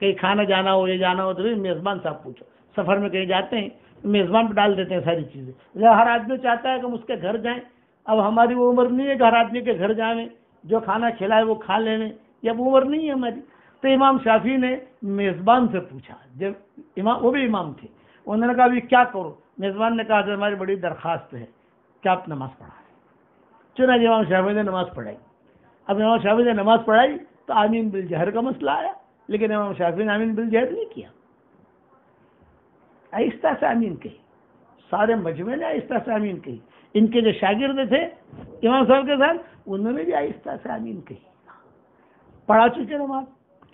کہیں کھانا جانا ہو یا جانا ہو تو میزبان صاحب پوچھو. سفر میں کہیں جاتے ہیں میزبان پہ ڈال دیتے ہیں ساری چیزیں. ہر آدمی چاہتا ہے کہ ہم اس کے گھر جائیں. اب ہماری وہ عمر نہیں ہے کہ ہر آدمی کے گھر جائیں، جو کھانا کھلائے وہ کھا لیں. یہ عمر نہیں ہے ہماری. تو امام شافعی نے میزبان سے پوچھا، جب وہ بھی امام تھے. انہوں نے کہا ابھی کیا کرو؟ میزبان نے کہا کہ ہماری بڑی درخواست ہے کہ آپ نماز پڑھائیں. چنانچہ امام شافعی نے نماز پڑھائی. اب امام شافعی نے نماز پڑھائی تو آمین بالجہر کا مسئلہ آیا، لیکن امام شافعی نے آمین بالجہر نہیں کیا، آہستہ سے آمین کہی. سارے مجمع نے آہستہ سے آمین کہی. ان کے جو شاگرد تھے امام صاحب کے ساتھ انہوں نے بھی آہستہ سے آمین کہی. پڑھا چکے نماز.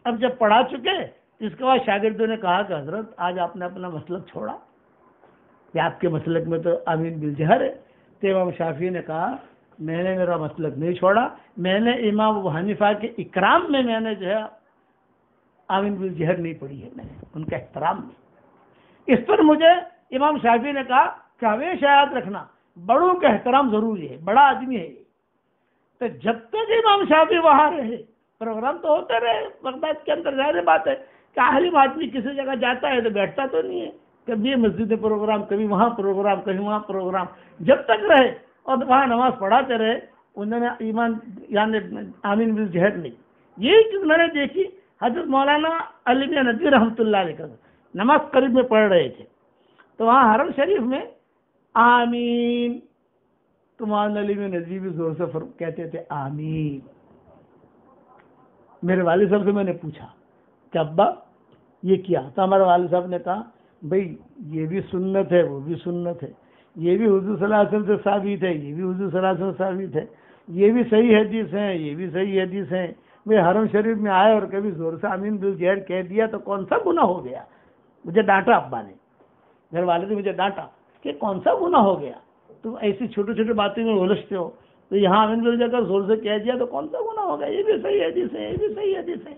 اب جب پڑھا چکے اس کے بعد شاگردوں نے کہا کہ حضرت آج آپ نے اپنا مسلک چھوڑا، کہ آپ کے مسلک میں تو آمین بالجہر ہے. تو امام شافعی نے کہا میں نے میرا مسلک نہیں چھوڑا، میں نے امام ابو حنیفہ کے اکرام میں نے جو ہے آمین بالجہر نہیں پڑھی ہے، میں نے ان کا احترام میں. اس پر مجھے امام شافعی نے کہا کہ ہمیشہ یاد رکھنا بڑوں کا احترام ضروری ہے، بڑا آدمی ہے یہ. تو جب تک امام شافعی وہاں رہے پروگرام تو ہوتے رہے بغداد کے اندر. ظاہر بات ہے کہ عالم آدمی کسی جگہ جاتا ہے تو بیٹھتا تو نہیں ہے، کبھی مسجد پروگرام، کبھی وہاں پروگرام، کبھی وہاں پروگرام. جب تک رہے اور وہاں نماز پڑھاتے رہے انہوں نے ایمان یعنی آمین بالجہر نہیں. یہی چیز میں نے دیکھی حضرت مولانا علی بن ندوی رحمۃ اللہ علیہ کا نماز قریب میں پڑھ رہے تھے تو وہاں حرم شریف میں آمین، تو مولانا علی بن ندوی بھی زور سے کہتے تھے آمین. میرے والد صاحب سے میں نے پوچھا کہ ابا یہ کیا؟ تو ہمارے والد صاحب نے کہا بھائی یہ بھی سنت ہے، وہ بھی سنت ہے، یہ بھی حضور صلی اللہ علیہ وسلم سے ثابت ہے، یہ بھی حضور صلی اللہ علیہ وسلم سے ثابت ہے، یہ بھی صحیح حدیث ہیں، یہ بھی صحیح حدیث ہیں. میں حرم شریف میں آئے اور کبھی زور سے آمین بالجہر کہہ دیا تو کون سا گناہ ہو گیا؟ مجھے ڈانٹا ابا نے، میرے والد نے مجھے ڈانٹا کہ کون سا گناہ ہو گیا، تم ایسی چھوٹی چھوٹی باتیں میں الجھتے ہو. تو یہاں آمین بالجہر کا زور سے کہہ دیا تو کون سا گناہ ہو گیا؟ یہ بھی صحیح حدیث ہے، یہ بھی صحیح حدیث ہے.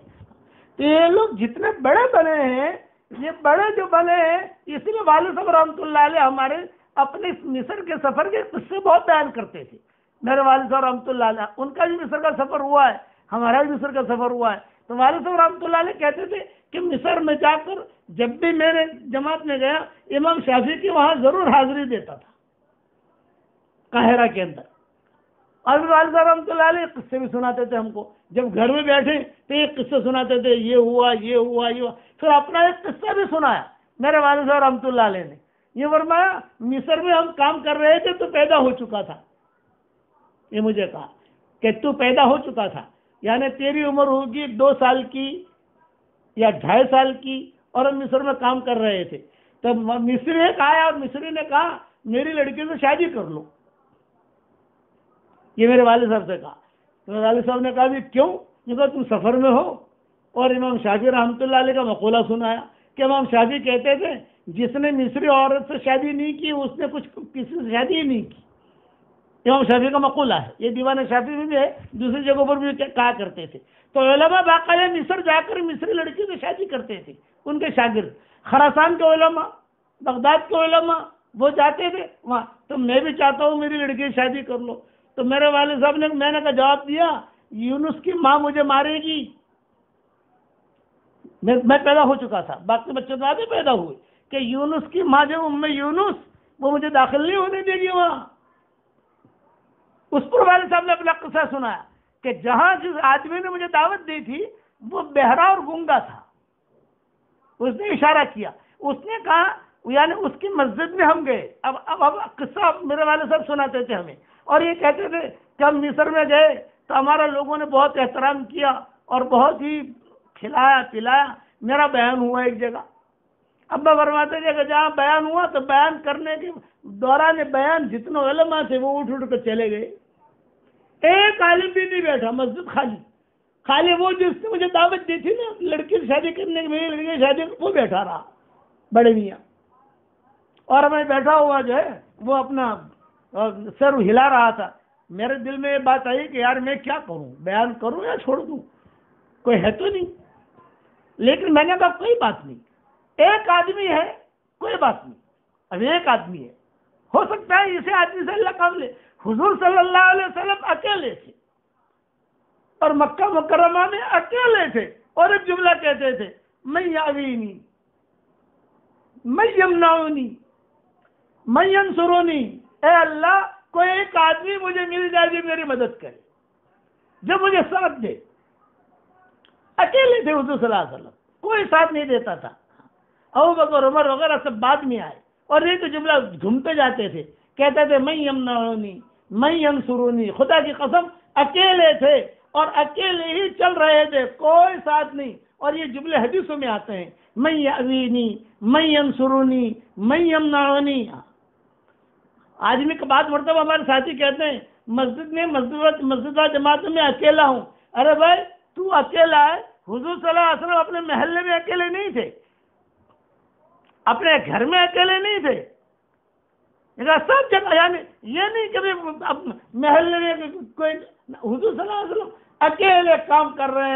تو یہ لوگ جتنے بڑے بنے ہیں، یہ بڑے جو بنے ہیں، اسی میں والد صاحب رحمۃ اللہ علیہ ہمارے اپنے مصر کے سفر کے قصے بہت بیان کرتے تھے. میرے والد صاحب رحمۃ اللہ علیہ ان کا بھی مصر کا سفر ہوا ہے، ہمارا بھی مصر کا سفر ہوا ہے. تو والد صاحب رحمۃ اللہ علیہ کہتے تھے کہ مصر میں جا کر جب بھی میرے جماعت میں گیا امام شافعی کی وہاں ضرور حاضری دیتا تھا قاہرہ کے اندر. اور والد صاحب رحمۃ اللہ علیہ قصے بھی سناتے تھے ہم کو. جب گھر میں بیٹھے تو ایک قصے سناتے تھے، یہ ہوا یہ ہوا یہ ہوا. پھر اپنا ایک قصہ بھی سنایا میرے والد صاحب رحمۃ اللہ علیہ نے. یہ فرمایا مصر میں ہم کام کر رہے تھے تو پیدا ہو چکا تھا. یہ مجھے کہا کہ تو پیدا ہو چکا تھا، یعنی تیری عمر ہوگی 2 سال کی یا 2.5 سال کی، اور ہم مصر میں کام کر رہے تھے. تب مصری ایک آیا اور مصری نے کہا میری لڑکی سے شادی کر لو. یہ میرے والد صاحب سے کہا. تو میرے والد صاحب نے کہا بھی کیوں؟ کیونکہ تم سفر میں ہو. اور امام شافعی رحمۃ اللہ علیہ کا مقولہ سنایا کہ امام شافعی کہتے تھے جس نے مصری عورت سے شادی نہیں کی اس نے کسی سے شادی ہی نہیں کی۔ امام شافعی کا مقولہ ہے، یہ دیوان شافعی بھی ہے، دوسری جگہوں پر بھی کہا کرتے تھے۔ تو علماء باقاعدہ مصر جا کر مصری لڑکی سے شادی کرتے تھے، ان کے شاگرد خراسان کے علماء، بغداد کے علماء وہ جاتے تھے وہاں۔ تو میں بھی چاہتا ہوں میری لڑکی سے شادی کر لو، تو میرے والد صاحب نے میں نے جواب دیا یونس کی ماں مجھے مارے گی، میں پیدا ہو چکا تھا، باقی بچے تو آگے پیدا ہوئے، کہ یونس کی ماں جو ام یونس وہ مجھے داخل نہیں ہونے دے گی وہاں۔ اس پر والد صاحب نے اپنا قصہ سنایا کہ جہاں جس آدمی نے مجھے دعوت دی تھی وہ بہرا اور گونگا تھا، اس نے اشارہ کیا، اس نے کہا یعنی اس کی مسجد میں ہم گئے۔ اب قصہ میرے والد صاحب سناتے تھے ہمیں، اور یہ کہتے تھے کہ ہم مصر میں گئے تو ہمارا لوگوں نے بہت احترام کیا اور بہت ہی کھلایا پلایا، میرا بیان ہوا ایک جگہ۔ ابا فرماتے تھے کہ جہاں بیان ہوا تو بیان کرنے کے دوران بیان جتنے علماء تھے وہ اٹھ کر چلے گئے، ایک عالم بھی نہیں بیٹھا، مسجد خالی وہ جس نے مجھے دعوت دی تھی نا لڑکی سے شادی کرنے کی، میری لڑکی کی شادی وہ بیٹھا رہا بڑے میاں، اور میں بیٹھا ہوا جو ہے وہ اپنا سر ہلا رہا تھا۔ میرے دل میں یہ بات آئی کہ یار میں کیا کروں، بیان کروں یا چھوڑ دوں، کوئی ہے تو نہیں۔ لیکن میں نے کہا کوئی بات نہیں، ایک آدمی ہے کوئی بات نہیں، اب ایک آدمی ہے، ہو سکتا ہے اسے آدمی سے اللہ کام لے۔ حضور صلی اللہ علیہ وسلم اکیلے تھے اور مکہ مکرمہ میں اکیلے تھے، اور ایک جملہ کہتے تھے من یعوینی من یمنعنی من ینصرنی، اے اللہ کوئی ایک آدمی مجھے مل جائے جو میری مدد کرے، جو مجھے ساتھ دے۔ اکیلے تھے حضور صلی اللہ علیہ وسلم، کوئی ساتھ نہیں دیتا تھا، ابو بکر عمر وغیرہ سب بعد میں آئے، اور یہ تو جملہ گھومتے جاتے تھے، کہتے تھے من یمنعنی من ینصرنی، خدا کی قسم اکیلے تھے اور اکیلے ہی چل رہے تھے، کوئی ساتھ نہیں۔ اور یہ جملے حدیثوں میں آتے ہیں من یعوینی من ینصرنی من یمنعنی۔ آدمی کا بات مرتبہ ہمارے ساتھی کہتے ہیں مسجد و جماعت میں اکیلا ہوں، ارے بھائی تو اکیلا ہے، حضور صلی اللہ علیہ وسلم اپنے محلے میں اکیلے نہیں تھے، اپنے گھر میں اکیلے نہیں تھے، سب جگہ، یعنی یہ نہیں کہ محلے میں کوئی، حضور صلی اللہ علیہ وسلم اکیلے کام کر رہے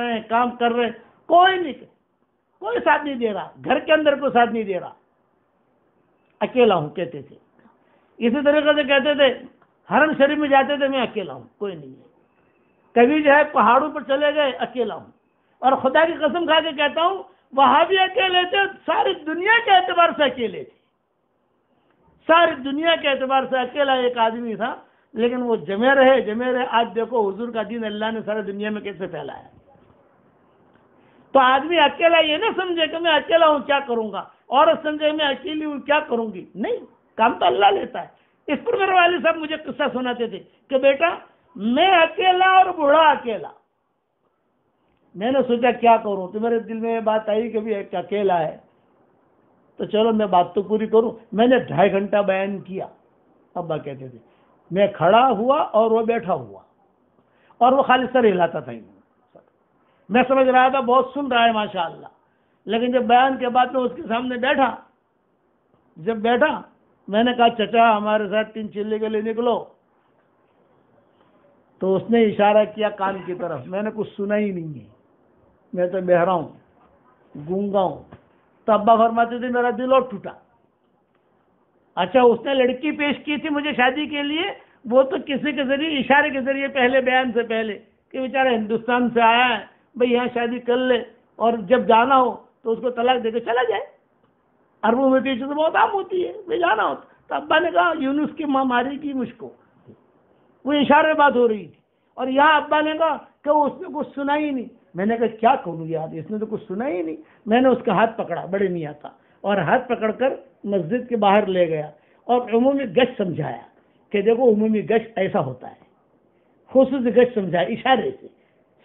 ہیں، کوئی نہیں، کوئی ساتھ نہیں دے رہا، گھر کے اندر کوئی ساتھ نہیں دے رہا، اکیلا ہوں کہتے تھے۔ اسی طریقے سے کہتے تھے حرم شریف میں جاتے تھے میں اکیلا ہوں، کوئی نہیں ہے۔ کبھی جو ہے پہاڑوں پر چلے گئے اکیلا ہوں، اور خدا کی قسم کھا کے کہتا ہوں وہاں بھی اکیلے تھے، ساری دنیا کے اعتبار سے اکیلے تھے، ساری دنیا کے اعتبار سے اکیلا ایک آدمی تھا، لیکن وہ جمے رہے۔ آج دیکھو حضور کا دین اللہ نے ساری دنیا میں کیسے پھیلایا۔ تو آدمی اکیلا یہ نہ سمجھے کہ میں اکیلا ہوں کیا کروں گا، عورت سمجھے میں اکیلی ہوں کیا کروں گی، نہیں، کام تو اللہ لیتا ہے۔ اس پر میرے والد صاحب مجھے قصہ سناتے تھے کہ بیٹا میں اکیلا اور بوڑھا اکیلا، میں نے سوچا کیا کروں، تو میرے دل میں یہ بات آئی کہ بھی ایک اکیلا ہے تو چلو میں بات تو پوری کروں۔ میں نے 2.5 گھنٹہ بیان کیا، ابا کہتے تھے میں کھڑا ہوا اور وہ بیٹھا ہوا، اور وہ خالی سر ہلاتا تھا، میں سمجھ رہا تھا بہت سن رہا ہے ماشاءاللہ، لیکن جب بیان کے بعد میں اس کے سامنے بیٹھا، میں نے کہا چچا ہمارے ساتھ 3 چلے کے لیے نکلو، تو اس نے اشارہ کیا کان کی طرف، میں نے کچھ سنا ہی نہیں ہے، میں تو بہرا ہوں، گونگا ہوں۔ تو ابا فرماتے تھے میرا دل اور ٹوٹا۔ اچھا اس نے لڑکی پیش کی تھی مجھے شادی کے لیے، وہ تو کسی کے ذریعے اشارے کے ذریعے پہلے بیان سے پہلے کہ بیچارہ ہندوستان سے آیا ہے بھئی یہاں شادی کر لے، اور جب جانا ہو تو اس کو طلاق دے کے چلا جائے، عربوں میں تو بہت عام ہوتی ہے، بھئی جانا ہوتا۔ تو ابا نے کہا یونس کی ماں ماری گی مجھ کو، وہ اشارے بات ہو رہی تھی، اور یہاں ابا نے کہا کہ اس نے کچھ سنا ہی نہیں۔ میں نے کہا کیا کروں یار، اس نے تو کچھ سنا ہی نہیں۔ میں نے اس کا ہاتھ پکڑا، بڑے میاں کا، اور ہاتھ پکڑ کر مسجد کے باہر لے گیا اور عمومی گشت سمجھایا کہ دیکھو عمومی گشت ایسا ہوتا ہے، خصوصی گشت سمجھایا، اشارے سے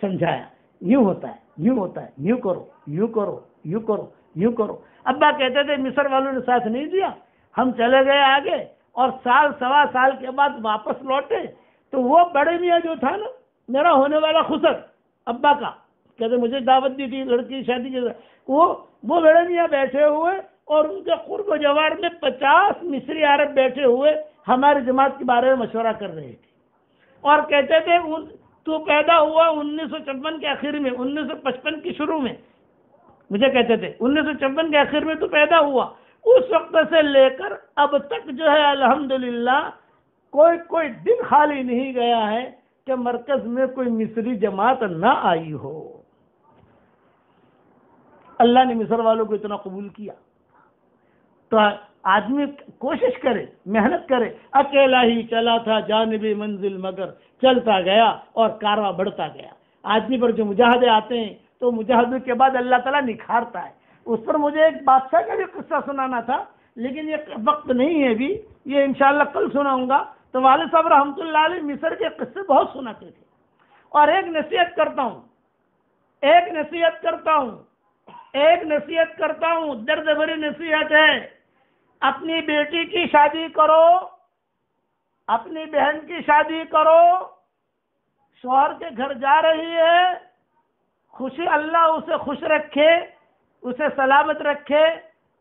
سمجھایا، یوں ہوتا ہے، یوں ہوتا ہے، یوں کرو، یوں کرو، یوں کرو، یوں کرو۔ ابا کہتے تھے مصر والوں نے ساتھ نہیں دیا، ہم چلے گئے آگے، اور سال سوا سال کے بعد واپس لوٹے تو وہ بڑے میاں جو تھا نا، میرا ہونے والا خسر ابا کا، کہتے مجھے دعوت دی تھی لڑکی شادی کی، وہ بڑے میاں بیٹھے ہوئے اور ان کے قرب و جوار میں 50 مصری عرب بیٹھے ہوئے ہماری جماعت کے بارے میں مشورہ کر رہے تھے اور کہتے تھے تو پیدا ہوا 1956 کے آخر میں، 1955 کی شروع میں، مجھے کہتے تھے 1956 کے آخر میں تو پیدا ہوا، اس وقت سے لے کر اب تک جو ہے الحمدللہ کوئی دن خالی نہیں گیا ہے کہ مرکز میں کوئی مصری جماعت نہ آئی ہو۔ اللہ نے مصر والوں کو اتنا قبول کیا تو آدمی کوشش کرے، محنت کرے۔ اکیلا ہی چلا تھا جانب منزل مگر چلتا گیا اور کارواں بڑھتا گیا۔ آدمی پر جو مجاہدے آتے ہیں تو مجاہدے کے بعد اللہ تعالیٰ نکھارتا ہے۔ اس پر مجھے ایک بادشاہ کا بھی قصہ سنانا تھا لیکن یہ وقت نہیں ہے ابھی، یہ انشاءاللہ کل سناؤں گا۔ تو والد صاحب رحمۃ اللہ علیہ مصر کے قصے بہت سناتے تھے۔ اور ایک نصیحت کرتا ہوں، درد بھری نصیحت ہے، اپنی بیٹی کی شادی کرو، اپنی بہن کی شادی کرو، شوہر کے گھر جا رہی ہے، خوشی اللہ اسے خوش رکھے، اسے سلامت رکھے،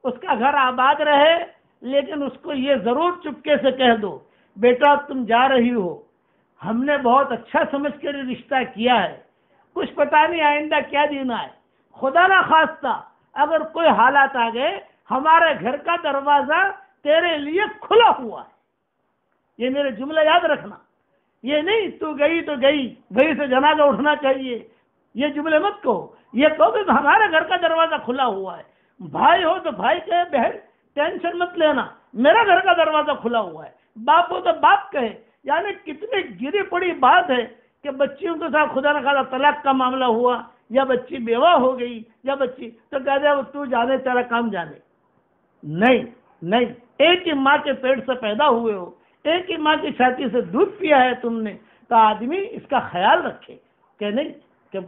اس کا گھر آباد رہے، لیکن اس کو یہ ضرور چپکے سے کہہ دو بیٹا تم جا رہی ہو، ہم نے بہت اچھا سمجھ کر یہ رشتہ کیا ہے، کچھ پتہ نہیں آئندہ کیا دینا ہے، خدا نہ خواستہ اگر کوئی حالات آ گئے ہمارے گھر کا دروازہ تیرے لیے کھلا ہوا ہے۔ یہ میرے جملہ یاد رکھنا، یہ نہیں تو گئی سے جنازہ اٹھنا چاہیے، یہ جملے مت کہو، یہ کہو کہ ہمارے گھر کا دروازہ کھلا ہوا ہے۔ بھائی ہو تو بھائی کہے بہن ٹینشن مت لینا میرا گھر کا دروازہ کھلا ہوا ہے، باپ ہو تو باپ کہے۔ یعنی کتنی گری پڑی بات ہے کہ بچیوں کے ساتھ خدا نہ خواستہ طلاق کا معاملہ ہوا یا بچی بیوہ ہو گئی یا بچی تو کہتے ہیں تو جانے تیرا کام جانے۔ نہیں، ایک ہی ماں کے پیٹ سے پیدا ہوئے ہو، ایک ہی ماں کی چھاتی سے دودھ پیا ہے تم نے، تو آدمی اس کا خیال رکھے کہ نہیں کہ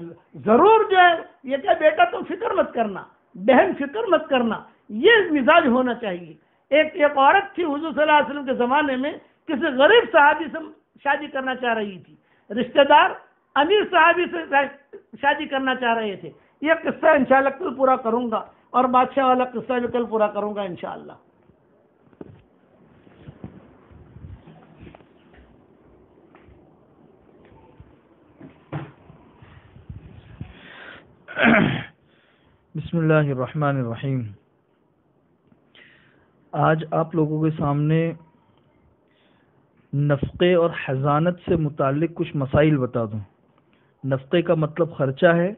ضرور جو ہے یہ کہ بیٹا تم فکر مت کرنا، بہن فکر مت کرنا، یہ مزاج ہونا چاہیے۔ ایک عورت تھی حضور صلی اللہ علیہ وسلم کے زمانے میں کسی غریب صحابی سے شادی کرنا چاہ رہی تھی، رشتہ دار امیر صحابی سے شادی کرنا چاہ رہے تھے۔ یہ قصہ انشاءاللہ کل پورا کروں گا اور بادشاہ والا قصہ بھی کل پورا کروں گا انشاءاللہ۔ بسم اللہ الرحمن الرحیم۔ آج آپ لوگوں کے سامنے نفقے اور حضانت سے متعلق کچھ مسائل بتا دوں۔ نفقے کا مطلب خرچہ ہے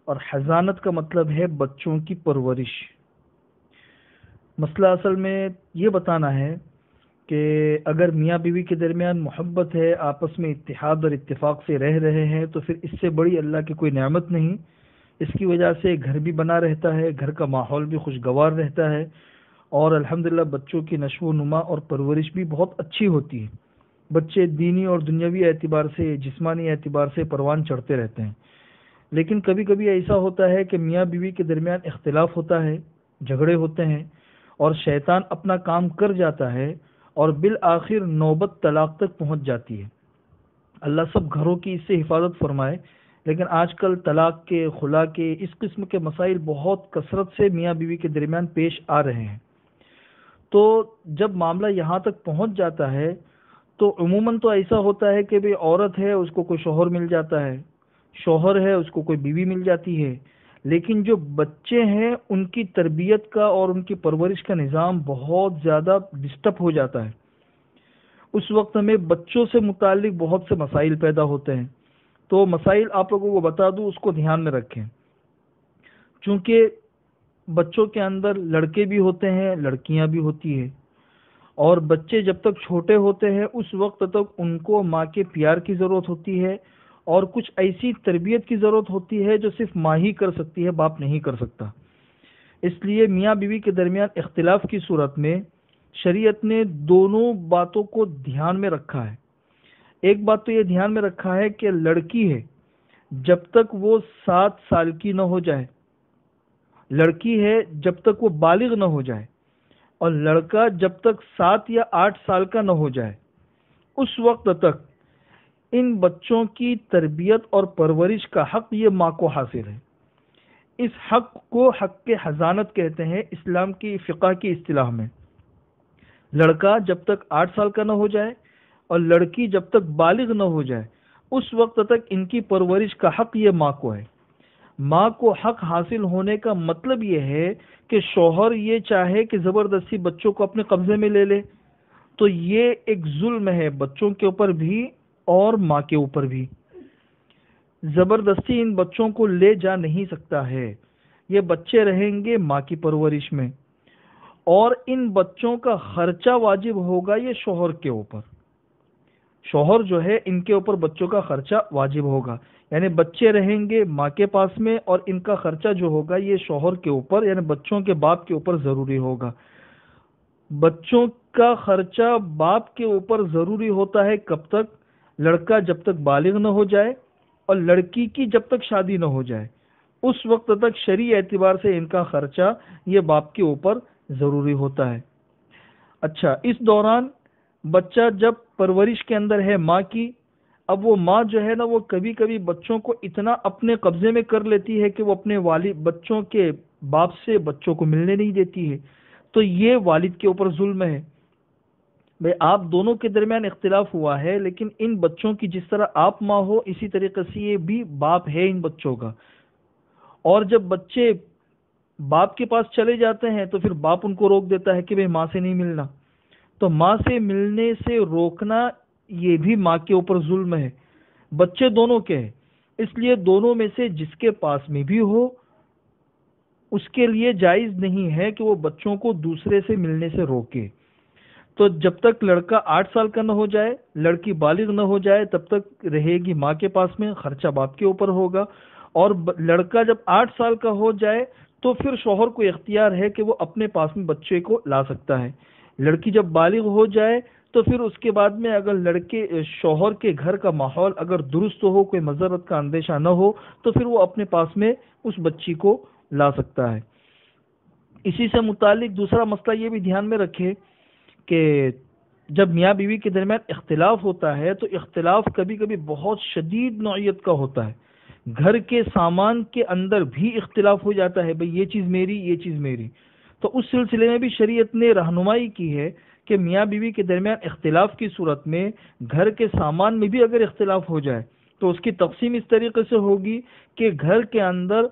اور حضانت کا مطلب ہے بچوں کی پرورش۔ مسئلہ اصل میں یہ بتانا ہے کہ اگر میاں بیوی کے درمیان محبت ہے، آپس میں اتحاد اور اتفاق سے رہ رہے ہیں، تو پھر اس سے بڑی اللہ کی کوئی نعمت نہیں۔ اس کی وجہ سے گھر بھی بنا رہتا ہے، گھر کا ماحول بھی خوشگوار رہتا ہے اور الحمدللہ بچوں کی نشو و نما اور پرورش بھی بہت اچھی ہوتی ہے۔ بچے دینی اور دنیاوی اعتبار سے، جسمانی اعتبار سے پروان چڑھتے رہتے ہیں۔ لیکن کبھی کبھی ایسا ہوتا ہے کہ میاں بیوی کے درمیان اختلاف ہوتا ہے، جھگڑے ہوتے ہیں اور شیطان اپنا کام کر جاتا ہے اور بالآخر نوبت طلاق تک پہنچ جاتی ہے۔ اللہ سب گھروں کی اس سے حفاظت فرمائے، لیکن آج کل طلاق کے، خلا کے، اس قسم کے مسائل بہت کثرت سے میاں بیوی کے درمیان پیش آ رہے ہیں۔ تو جب معاملہ یہاں تک پہنچ جاتا ہے تو عموماً تو ایسا ہوتا ہے کہ بھئی عورت ہے اس کو کوئی شوہر مل جاتا ہے، شوہر ہے اس کو کوئی بیوی مل جاتی ہے، لیکن جو بچے ہیں ان کی تربیت کا اور ان کی پرورش کا نظام بہت زیادہ ڈسٹرب ہو جاتا ہے۔ اس وقت ہمیں بچوں سے متعلق بہت سے مسائل پیدا ہوتے ہیں۔ تو مسائل آپ لوگوں کو بتا دوں، اس کو دھیان میں رکھیں، چونکہ بچوں کے اندر لڑکے بھی ہوتے ہیں، لڑکیاں بھی ہوتی ہیں، اور بچے جب تک چھوٹے ہوتے ہیں اس وقت تک ان کو ماں کے پیار کی ضرورت ہوتی ہے اور کچھ ایسی تربیت کی ضرورت ہوتی ہے جو صرف ماں ہی کر سکتی ہے، باپ نہیں کر سکتا۔ اس لیے میاں بیوی کے درمیان اختلاف کی صورت میں شریعت نے دونوں باتوں کو دھیان میں رکھا ہے۔ ایک بات تو یہ دھیان میں رکھا ہے کہ لڑکی ہے جب تک وہ 7 سال کی نہ ہو جائے، لڑکی ہے جب تک وہ بالغ نہ ہو جائے، اور لڑکا جب تک 7 یا 8 سال کا نہ ہو جائے، اس وقت تک ان بچوں کی تربیت اور پرورش کا حق یہ ماں کو حاصل ہے۔ اس حق کو حق حضانت کہتے ہیں اسلام کی فقہ کی اصطلاح میں۔ لڑکا جب تک 8 سال کا نہ ہو جائے اور لڑکی جب تک بالغ نہ ہو جائے اس وقت تک ان کی پرورش کا حق یہ ماں کو ہے۔ ماں کو حق حاصل ہونے کا مطلب یہ ہے کہ شوہر یہ چاہے کہ زبردستی بچوں کو اپنے قبضے میں لے لے تو یہ ایک ظلم ہے، بچوں کے اوپر بھی اور ماں کے اوپر بھی۔ زبردستی ان بچوں کو لے جا نہیں سکتا ہے، یہ بچے رہیں گے ماں کی پرورش میں، اور ان بچوں کا خرچہ واجب ہوگا یہ شوہر کے اوپر۔ شوہر جو ہے ان کے اوپر بچوں کا خرچہ واجب ہوگا، یعنی بچے رہیں گے ماں کے پاس میں اور ان کا خرچہ جو ہوگا یہ شوہر کے اوپر یعنی بچوں کے باپ کے اوپر ضروری ہوگا۔ بچوں کا خرچہ باپ کے اوپر ضروری ہوتا ہے کب تک؟ لڑکا جب تک بالغ نہ ہو جائے اور لڑکی کی جب تک شادی نہ ہو جائے، اس وقت تک شرعی اعتبار سے ان کا خرچہ یہ باپ کے اوپر ضروری ہوتا ہے۔ اچھا، اس دوران بچہ جب پرورش کے اندر ہے ماں کی، اب وہ ماں جو ہے نا وہ کبھی کبھی بچوں کو اتنا اپنے قبضے میں کر لیتی ہے کہ وہ اپنے والد بچوں کے باپ سے بچوں کو ملنے نہیں دیتی ہے، تو یہ والد کے اوپر ظلم ہے۔ بھئی آپ دونوں کے درمیان اختلاف ہوا ہے، لیکن ان بچوں کی جس طرح آپ ماں ہو اسی طریقے سے یہ بھی باپ ہے ان بچوں کا، اور جب بچے باپ کے پاس چلے جاتے ہیں تو پھر باپ ان کو روک دیتا ہے کہ بھئی ماں سے نہیں ملنا، تو ماں سے ملنے سے روکنا یہ بھی ماں کے اوپر ظلم ہے۔ بچے دونوں کے ہیں، اس لیے دونوں میں سے جس کے پاس میں بھی ہو اس کے لیے جائز نہیں ہے کہ وہ بچوں کو دوسرے سے ملنے سے روکے۔ تو جب تک لڑکا 8 سال کا نہ ہو جائے، لڑکی بالغ نہ ہو جائے، تب تک رہے گی ماں کے پاس میں، خرچہ باپ کے اوپر ہوگا، اور لڑکا جب 8 سال کا ہو جائے تو پھر شوہر کو اختیار ہے کہ وہ اپنے پاس میں بچے کو لا سکتا ہے۔ لڑکی جب بالغ ہو جائے تو پھر اس کے بعد میں اگر شوہر کے گھر کا ماحول اگر درست ہو، کوئی مضرت کا اندیشہ نہ ہو، تو پھر وہ اپنے پاس میں اس بچی کو لا سکتا ہے۔ اسی سے متعلق دوسرا مسئلہ یہ بھی دھیان میں رکھے کہ جب میاں بیوی کے درمیان اختلاف ہوتا ہے تو اختلاف کبھی کبھی بہت شدید نوعیت کا ہوتا ہے، گھر کے سامان کے اندر بھی اختلاف ہو جاتا ہے، بھئی یہ چیز میری، یہ چیز میری، تو اس سلسلے میں بھی شریعت نے رہنمائی کی ہے کہ میاں بیوی کے درمیان اختلاف کی صورت میں گھر کے سامان میں بھی اگر اختلاف ہو جائے تو اس کی تقسیم اس طریقے سے ہوگی کہ گھر کے اندر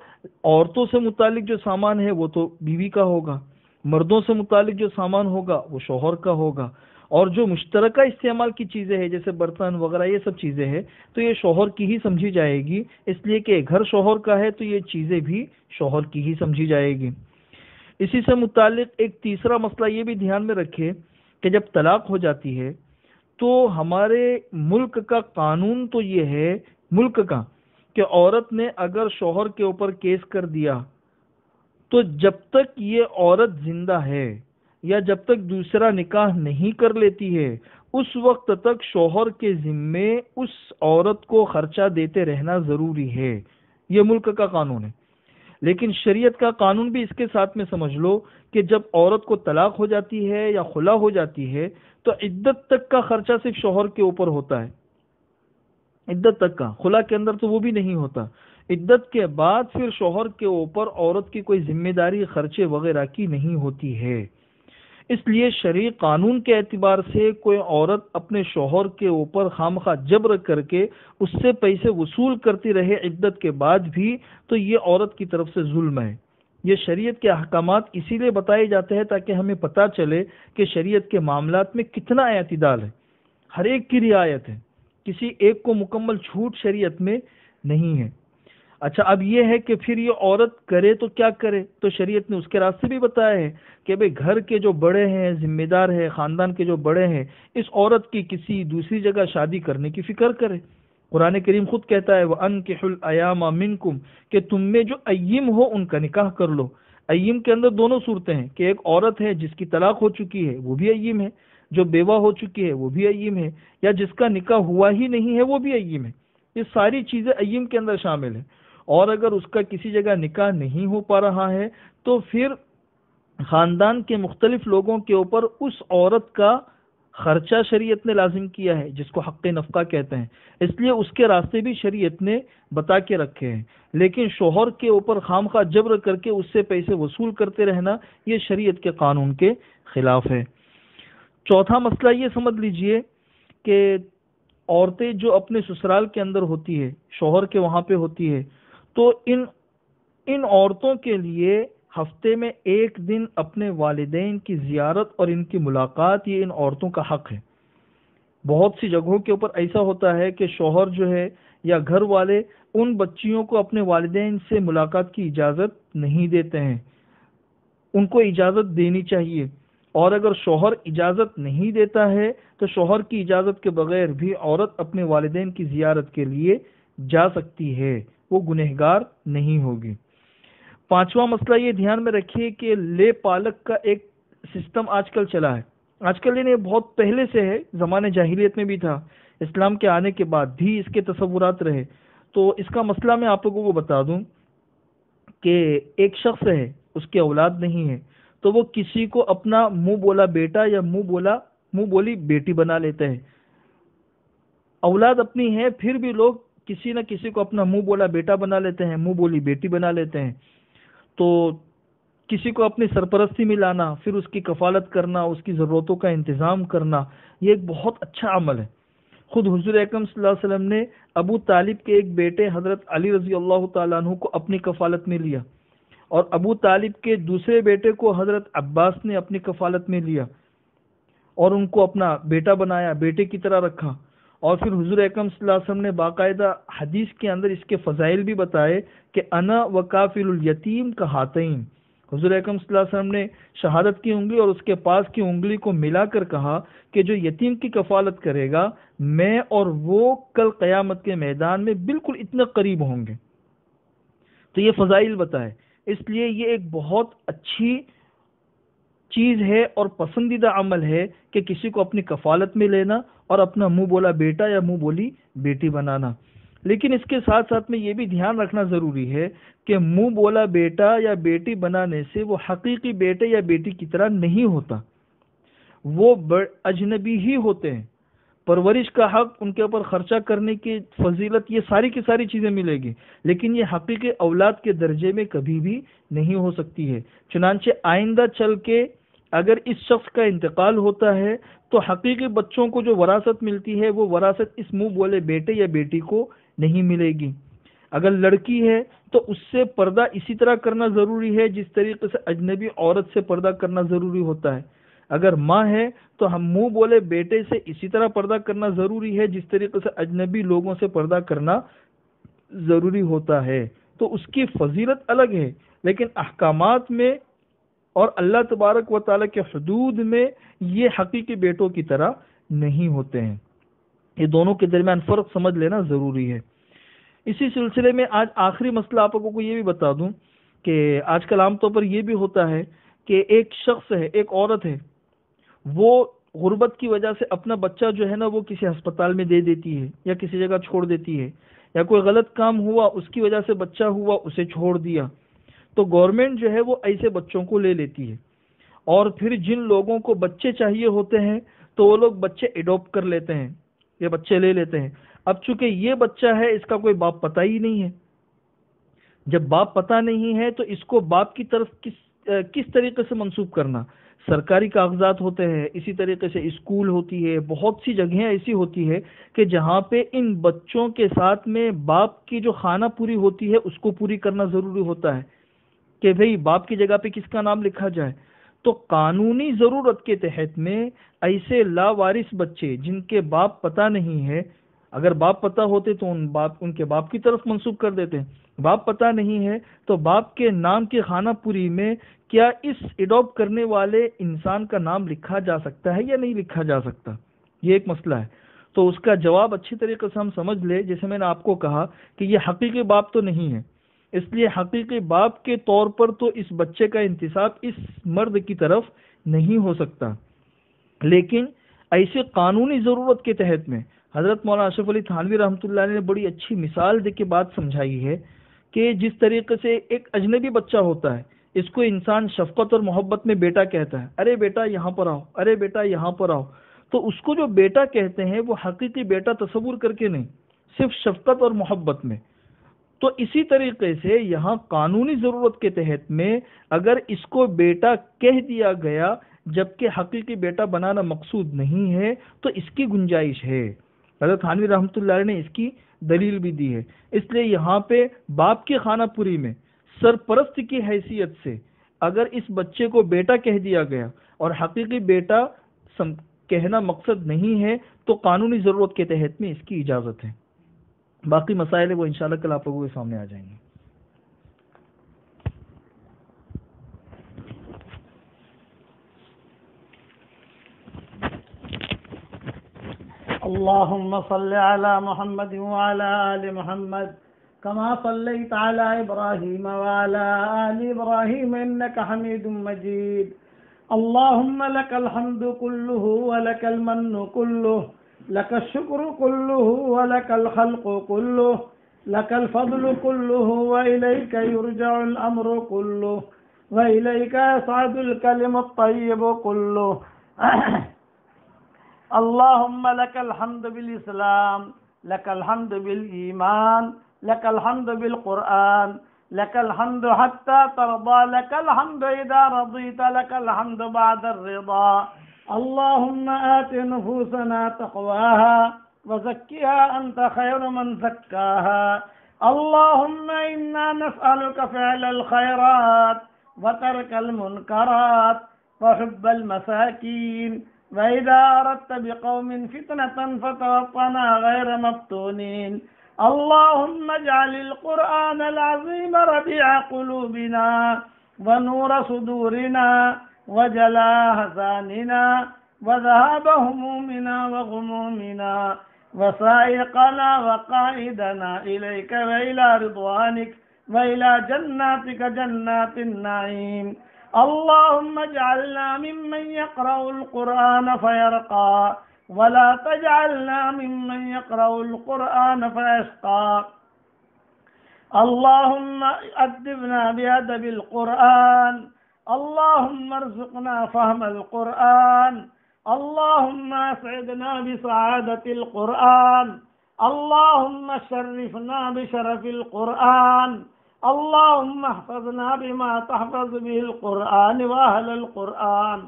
عورتوں سے متعلق جو سامان ہے وہ تو بیوی کا ہوگا، مردوں سے متعلق جو سامان ہوگا وہ شوہر کا ہوگا، اور جو مشترکہ استعمال کی چیزیں ہیں جیسے برتن وغیرہ یہ سب چیزیں ہیں تو یہ شوہر کی ہی سمجھی جائے گی، اس لیے کہ گھر شوہر کا ہے تو یہ چیزیں بھی شوہر کی ہی سمجھی جائے گی۔ اسی سے متعلق ایک تیسرا مسئلہ یہ بھی دھیان میں رکھے کہ جب طلاق ہو جاتی ہے تو ہمارے ملک کا قانون تو یہ ہے ملک کا کہ عورت نے اگر شوہر کے اوپر کیس کر دیا تو جب تک یہ عورت زندہ ہے یا جب تک دوسرا نکاح نہیں کر لیتی ہے اس وقت تک شوہر کے ذمے اس عورت کو خرچہ دیتے رہنا ضروری ہے، یہ ملک کا قانون ہے۔ لیکن شریعت کا قانون بھی اس کے ساتھ میں سمجھ لو کہ جب عورت کو طلاق ہو جاتی ہے یا خلا ہو جاتی ہے تو عدت تک کا خرچہ صرف شوہر کے اوپر ہوتا ہے، عدت تک کا، خلا کے اندر تو وہ بھی نہیں ہوتا۔ عدت کے بعد پھر شوہر کے اوپر عورت کی کوئی ذمہ داری خرچے وغیرہ کی نہیں ہوتی ہے۔ اس لیے شرعی قانون کے اعتبار سے کوئی عورت اپنے شوہر کے اوپر خامخواہ جبر کر کے اس سے پیسے وصول کرتی رہے عدت کے بعد بھی تو یہ عورت کی طرف سے ظلم ہے۔ یہ شریعت کے احکامات اسی لیے بتائے جاتے ہیں تاکہ ہمیں پتہ چلے کہ شریعت کے معاملات میں کتنا اعتدال ہے، ہر ایک کی رعایت ہے، کسی ایک کو مکمل چھوٹ شریعت میں نہیں ہے۔ اچھا، اب یہ ہے کہ پھر یہ عورت کرے تو کیا کرے، تو شریعت نے اس کے راستے بھی بتایا ہے کہ بھئی گھر کے جو بڑے ہیں، ذمہ دار ہیں، خاندان کے جو بڑے ہیں، اس عورت کی کسی دوسری جگہ شادی کرنے کی فکر کرے۔ قرآن کریم خود کہتا ہے وَأَنْكِحُوا الْأَيَامَ مِنْكُمْ کہ تم میں جو اییم ہو ان کا نکاح کر لو۔ اییم کے اندر دونوں صورتیں ہیں کہ ایک عورت ہے جس کی طلاق ہو چکی ہے وہ بھی اییم ہے، جو بیوہ ہو چکی ہے وہ بھی اییم ہے، یا جس کا نکاح ہوا ہی نہیں ہے وہ بھی اییم ہے۔ یہ ساری چیزیں اییم کے اندر شامل ہیں، اور اگر اس کا کسی جگہ نکاح نہیں ہو پا رہا ہے تو پھر خاندان کے مختلف لوگوں کے اوپر اس عورت کا خرچہ شریعت نے لازم کیا ہے جس کو حق نفقہ کہتے ہیں، اس لیے اس کے راستے بھی شریعت نے بتا کے رکھے ہیں، لیکن شوہر کے اوپر خام خواہ جبر کر کے اس سے پیسے وصول کرتے رہنا یہ شریعت کے قانون کے خلاف ہے۔ چوتھا مسئلہ یہ سمجھ لیجئے کہ عورتیں جو اپنے سسرال کے اندر ہوتی ہے، شوہر کے وہاں پہ ہوتی ہے، تو ان عورتوں کے لیے ہفتے میں ایک دن اپنے والدین کی زیارت اور ان کی ملاقات یہ ان عورتوں کا حق ہے۔ بہت سی جگہوں کے اوپر ایسا ہوتا ہے کہ شوہر جو ہے یا گھر والے ان بچیوں کو اپنے والدین سے ملاقات کی اجازت نہیں دیتے ہیں، ان کو اجازت دینی چاہیے، اور اگر شوہر اجازت نہیں دیتا ہے تو شوہر کی اجازت کے بغیر بھی عورت اپنے والدین کی زیارت کے لیے جا سکتی ہے، وہ گنہگار نہیں ہوگی۔ پانچواں مسئلہ یہ دھیان میں رکھیے کہ لے پالک کا ایک سسٹم آج کل چلا ہے، آج کل یہ بہت پہلے سے ہے، زمانے جاہلیت میں بھی تھا، اسلام کے آنے کے بعد بھی اس کے تصورات رہے۔ تو اس کا مسئلہ میں آپ لوگوں کو بتا دوں کہ ایک شخص ہے، اس کی اولاد نہیں ہے، تو وہ کسی کو اپنا منہ بولا بیٹا یا منہ بولی بیٹی بنا لیتے ہیں۔ اولاد اپنی ہے پھر بھی لوگ کسی نہ کسی کو اپنا منہ بولا بیٹا بنا لیتے ہیں، منہ بولی بیٹی بنا لیتے ہیں۔ تو کسی کو اپنی سرپرستی میں لانا، پھر اس کی کفالت کرنا، اس کی ضرورتوں کا انتظام کرنا، یہ ایک بہت اچھا عمل ہے۔ خود حضور اکرم صلی اللہ علیہ وسلم نے ابو طالب کے ایک بیٹے حضرت علی رضی اللہ تعالیٰ عنہ کو اپنی کفالت میں لیا، اور ابو طالب کے دوسرے بیٹے کو حضرت عباس نے اپنی کفالت میں لیا اور ان کو اپنا بیٹا بنایا، بیٹے کی طرح رکھا۔ اور پھر حضور اکرم صلی اللہ علیہ وسلم نے باقاعدہ حدیث کے اندر اس کے فضائل بھی بتائے کہ انا وکافل الیتیم کہاتین۔ حضور اکرم صلی اللہ علیہ وسلم نے شہادت کی انگلی اور اس کے پاس کی انگلی کو ملا کر کہا کہ جو یتیم کی کفالت کرے گا میں اور وہ کل قیامت کے میدان میں بالکل اتنے قریب ہوں گے۔ تو یہ فضائل بتائے، اس لیے یہ ایک بہت اچھی چیز ہے اور پسندیدہ عمل ہے کہ کسی کو اپنی کفالت میں لینا اور اپنا منہ بولا بیٹا یا منہ بولی بیٹی بنانا۔ لیکن اس کے ساتھ ساتھ میں یہ بھی دھیان رکھنا ضروری ہے کہ منہ بولا بیٹا یا بیٹی بنانے سے وہ حقیقی بیٹے یا بیٹی کی طرح نہیں ہوتا، وہ اجنبی ہی ہوتے ہیں۔ پرورش کا حق، ان کے اوپر خرچہ کرنے کی فضیلت، یہ ساری کی ساری چیزیں ملے گی، لیکن یہ حقیقی اولاد کے درجے میں کبھی بھی نہیں ہو سکتی ہے۔ چنانچہ آئندہ چل کے اگر اس شخص کا انتقال ہوتا ہے تو حقیقی بچوں کو جو وراثت ملتی ہے وہ وراثت اس منہ بولے بیٹے یا بیٹی کو نہیں ملے گی۔ اگر لڑکی ہے تو اس سے پردہ اسی طرح کرنا ضروری ہے جس طریقے سے اجنبی عورت سے پردہ کرنا ضروری ہوتا ہے۔ اگر ماں ہے تو ہم منہ بولے بیٹے سے اسی طرح پردہ کرنا ضروری ہے جس طریقے سے اجنبی لوگوں سے پردہ کرنا ضروری ہوتا ہے۔ تو اس کی فضیلت الگ ہے، لیکن احکامات میں اور اللہ تبارک و تعالیٰ کے حدود میں یہ حقیقی بیٹوں کی طرح نہیں ہوتے ہیں۔ یہ دونوں کے درمیان فرق سمجھ لینا ضروری ہے۔ اسی سلسلے میں آج آخری مسئلہ آپ لوگوں کو یہ بھی بتا دوں کہ آج کل عام طور پر یہ بھی ہوتا ہے کہ ایک شخص ہے، ایک عورت ہے، وہ غربت کی وجہ سے اپنا بچہ جو ہے نا وہ کسی ہسپتال میں دے دیتی ہے یا کسی جگہ چھوڑ دیتی ہے، یا کوئی غلط کام ہوا اس کی وجہ سے بچہ ہوا اسے چھوڑ دیا، تو گورنمنٹ جو ہے وہ ایسے بچوں کو لے لیتی ہے، اور پھر جن لوگوں کو بچے چاہیے ہوتے ہیں تو وہ لوگ بچے ایڈاپٹ کر لیتے ہیں، یہ بچے لے لیتے ہیں۔ اب چونکہ یہ بچہ ہے اس کا کوئی باپ پتہ ہی نہیں ہے، جب باپ پتہ نہیں ہے تو اس کو باپ کی طرف کس طریقے سے منسوب کرنا؟ سرکاری کاغذات ہوتے ہیں، اسی طریقے سے اسکول ہوتی ہے، بہت سی جگہیں ایسی ہوتی ہے کہ جہاں پہ ان بچوں کے ساتھ میں باپ کی جو خانہ پوری ہوتی ہے اس کو پوری کرنا ضروری ہوتا ہے کہ بھئی باپ کی جگہ پہ کس کا نام لکھا جائے۔ تو قانونی ضرورت کے تحت میں ایسے لاوارث بچے جن کے باپ پتہ نہیں ہے، اگر باپ پتہ ہوتے تو ان کے باپ کی طرف منسوب کر دیتے ہیں، باپ پتہ نہیں ہے تو باپ کے نام کی خانہ پوری میں کیا اس ایڈاپٹ کرنے والے انسان کا نام لکھا جا سکتا ہے یا نہیں لکھا جا سکتا؟ یہ ایک مسئلہ ہے۔ تو اس کا جواب اچھی طریقے سے ہم سمجھ لیں، جیسے میں نے آپ کو کہا کہ یہ حقیقی باپ تو نہیں ہے، اس لیے حقیقی باپ کے طور پر تو اس بچے کا انتساب اس مرد کی طرف نہیں ہو سکتا، لیکن ایسے قانونی ضرورت کے تحت میں حضرت مولانا اشرف علی تھانوی رحمۃ اللہ علیہ نے بڑی اچھی مثال دے کے بات سمجھائی ہے کہ جس طریقے سے ایک اجنبی بچہ ہوتا ہے، اس کو انسان شفقت اور محبت میں بیٹا کہتا ہے، ارے بیٹا یہاں پر آؤ، ارے بیٹا یہاں پر آؤ، تو اس کو جو بیٹا کہتے ہیں وہ حقیقی بیٹا تصور کر کے نہیں، صرف شفقت اور محبت میں۔ تو اسی طریقے سے یہاں قانونی ضرورت کے تحت میں اگر اس کو بیٹا کہہ دیا گیا جبکہ حقیقی بیٹا بنانا مقصود نہیں ہے تو اس کی گنجائش ہے۔ حضرت تھانوی رحمۃ اللہ علیہ نے اس کی دلیل بھی دی ہے۔ اس لیے یہاں پہ باپ کی خانہ پوری میں سرپرست کی حیثیت سے اگر اس بچے کو بیٹا کہہ دیا گیا اور حقیقی بیٹا کہنا مقصد نہیں ہے تو قانونی ضرورت کے تحت میں اس کی اجازت ہے۔ باقی مسائل ہیں وہ انشاءاللہ کل آپ لوگوں کے سامنے آ جائیں گے۔ اللهم صل على محمد وعلى آل محمد كما صليت على إبراهيم وعلى آل إبراهيم إنك حميد مجيد اللهم لك الحمد كله ولك المن كله لك الشكر كله ولك الخلق كله لك الفضل كله وإليك يرجع الأمر كله وإليك يصعد الكلم الطيب كله اللهم لك الحمد بالإسلام لك الحمد بالإيمان لك الحمد بالقرآن لك الحمد حتى ترضى لك الحمد إذا رضيت لك الحمد بعد الرضا اللهم آت نفوسنا تقواها وزكها أنت خير من زكاها اللهم إنا نسألك فعل الخيرات وترك المنكرات وحب المساكين وإذا أردت بقوم فتنة فتوفنا غير مفتونين اللهم اجعل القرآن العظيم ربيع قلوبنا ونور صدورنا وجلاء أحزاننا وذهاب همومنا وغمومنا وسائقنا وقائدنا إليك وإلى رضوانك وإلى جناتك جنات النعيم اللهم اجعلنا ممن يقرأ القرآن فيرقى ولا تجعلنا ممن يقرأ القرآن فيشقى اللهم أدبنا بأدب القرآن اللهم ارزقنا فهم القرآن اللهم أسعدنا بسعادة القرآن اللهم شرفنا بشرف القرآن اللهم احفظنا بما تحفظ به القرآن وأهل القرآن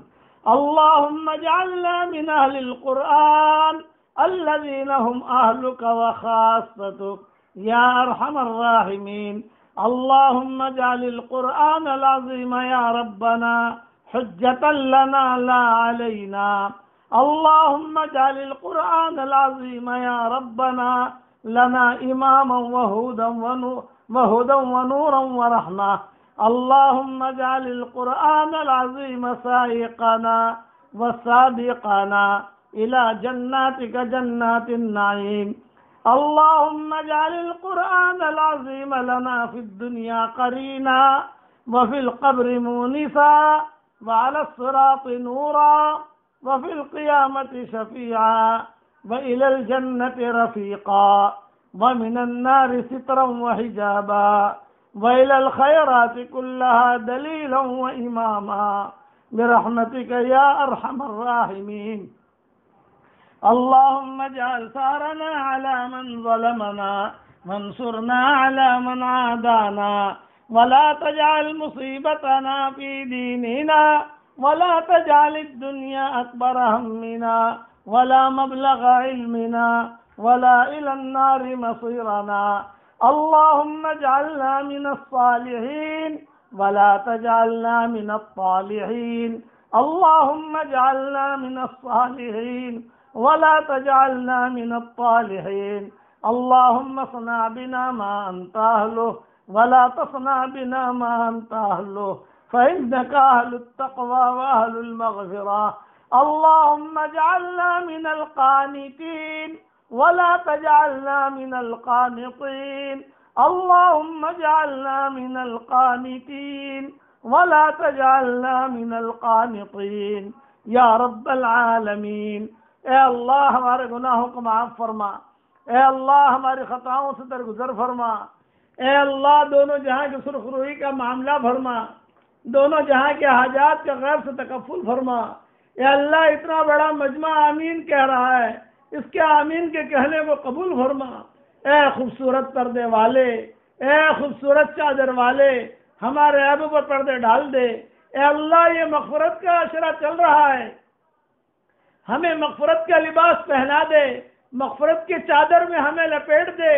اللهم اجعلنا من أهل القرآن الذين هم أهلك وخاصتك يا أرحم الراحمين اللهم اجعل القرآن العظيم يا ربنا حجة لنا لا علينا اللهم اجعل القرآن العظيم يا ربنا لنا إماما وهدى ونورا ورحمة اللهم اجعل القرآن العظيم سائقنا وسابقنا إلى جناتك جنات النعيم اللهم اجعل القرآن العظيم لنا في الدنيا قرينا وفي القبر مونسا وعلى الصراط نورا وفي القيامة شفيعا وإلى الجنة رفيقا ومن النار سترا وحجابا وإلى الخيرات كلها دليلا وإماما برحمتك يا أرحم الراحمين اللهم اجعل ثارنا على من ظلمنا وانصرنا على من عادانا ولا تجعل مصيبتنا في ديننا ولا تجعل الدنيا أكبر همنا ولا مبلغ علمنا ولا إلى النار مصيرنا اللهم اجعلنا من الصالحين ولا تجعلنا من الطالحين اللهم اجعلنا من الصالحين ولا تجعلنا من الطالحين اللهم اصنع بنا ما أنت أهله ولا تصنع بنا ما أنت أهله فإنك أهل التقوى وأهل المغفرة اللهم اجعلنا من القانتين ولا تجعلنا من القانطين اللهم اجعلنا من القانتين ولا تجعلنا من القانطين یا رب العالمین۔ اے اللہ ہمارے گناہوں کو معاف فرما، اے اللہ ہماری خطاؤں سے درگزر فرما، اے اللہ دونوں جہاں کی سرخ روئی کا معاملہ فرما، دونوں جہاں کے حاجات کے غیر سے تکفل فرما، اے اللہ اتنا بڑا مجمع آمین کہہ رہا ہے، اس کے آمین کے کہنے کو قبول فرما۔ اے خوبصورت پردے والے، اے خوبصورت چادر والے، ہمارے عیبوں پر پردے ڈال دے۔ اے اللہ یہ مغفرت کا عشرہ چل رہا ہے، ہمیں مغفرت کا لباس پہنا دے، مغفرت کی چادر میں ہمیں لپیٹ دے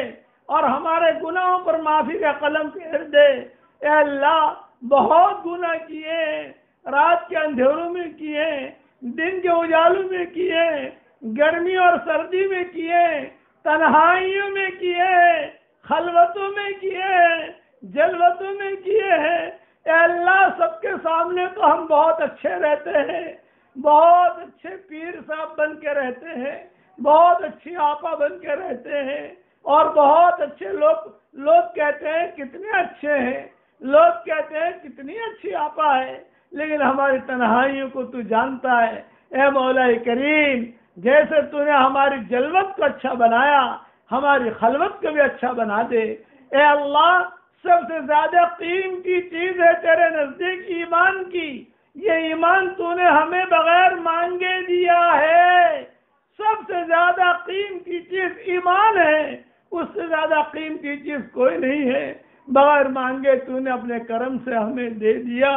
اور ہمارے گناہوں پر معافی کا قلم پھیر دے۔ اے اللہ بہت گناہ کیے ہیں، رات کے اندھیروں میں کیے ہیں، دن کے اجالوں میں کیے ہیں، گرمی اور سردی میں کیے ہیں، تنہائیوں میں کیے ہیں، خلوتوں میں کیے ہیں، جلوتوں میں کیے ہیں۔ اے اللہ سب کے سامنے تو ہم بہت اچھے رہتے ہیں، بہت اچھے پیر صاحب بن کے رہتے ہیں، بہت اچھی آپا بن کے رہتے ہیں، اور بہت اچھے لوگ کہتے ہیں کتنے اچھے ہیں، لوگ کہتے ہیں کتنی اچھی آپا ہے، لیکن ہماری تنہائیوں کو تو جانتا ہے۔ اے مولا کریم، جیسے تو نے ہماری جلوت کو اچھا بنایا، ہماری خلوت کو بھی اچھا بنا دے۔ اے اللہ سب سے زیادہ قیمتی چیز ہے تیرے نزدیک ایمان کی، یہ ایمان تو نے ہمیں بغیر مانگے دیا ہے۔ سب سے زیادہ قیمتی چیز ایمان ہے، اس سے زیادہ قیمتی چیز کوئی نہیں ہے، بغیر مانگے تو نے اپنے کرم سے ہمیں دے دیا۔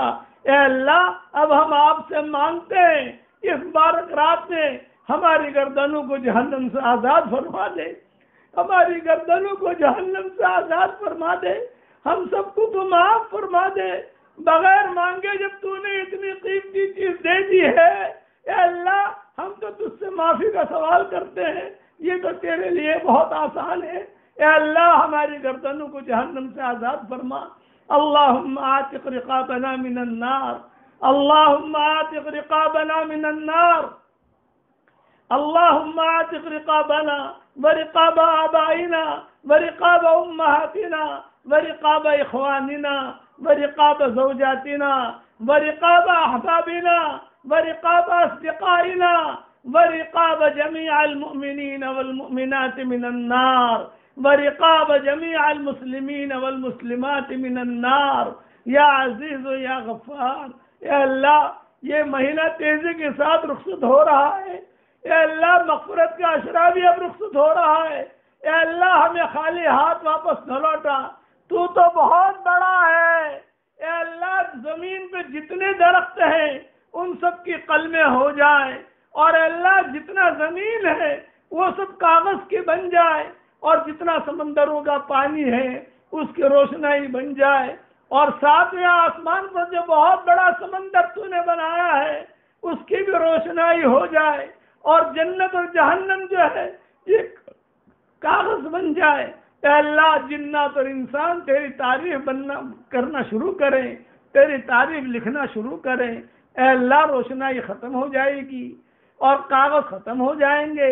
اے اللہ اب ہم آپ سے مانگتے ہیں اس مبارک رات میں ہماری گردنوں کو جہنم سے آزاد فرما دے، ہماری گردنوں کو جہنم سے آزاد فرما دے، ہم سب کو تو معاف فرما دے، بغیر مانگے جب تو نے اتنی قیمتی چیز دے دی ہے۔ اے اللہ ہم تو تجھ سے معافی کا سوال کرتے ہیں، یہ تو تیرے لیے بہت آسان ہے۔ اے اللہ ہماری گردنوں کو جہنم سے آزاد فرما۔ اللہم آتق رقابنا من النار، اللہم آتق رقابنا من النار، اللہم آتق رقابنا ورقاب آبائنا ورقاب امہاتنا ورقاب اخواننا ورقاب زوجاتنا ورقاب احبابنا ورقاب اصدقائنا ورقاب جميع المؤمنين والمؤمنات من النار ورقاب جميع المسلمين والمسلمات من النار یا عزیز و یا غفار۔ اے اللہ یہ مہینہ تیزی کے ساتھ رخصت ہو رہا ہے، اے اللہ مغفرت کا عشرہ بھی اب رخصت ہو رہا ہے۔ اے اللہ ہمیں خالی ہاتھ واپس نہ لوٹا، تو بہت بڑا ہے۔ اے اللہ زمین پہ جتنے درخت ہیں ان سب کی قلمیں ہو جائیں، اور اے اللہ جتنا زمین ہے وہ سب کاغذ کی بن جائے، اور جتنا سمندروں کا پانی ہے اس کی روشنائی بن جائے، اور ساتویں آسمان پر جو بہت بڑا سمندر تو نے بنایا ہے اس کی بھی روشنائی ہو جائے، اور جنت اور جہنم جو ہے یہ کاغذ بن جائے۔ اے اللہ جنات اور انسان تیری تعریف کرنا شروع کریں، تیری تعریف لکھنا شروع کریں۔ اے اللہ روشنائی ختم ہو جائے گی اور کاغذ ختم ہو جائیں گے،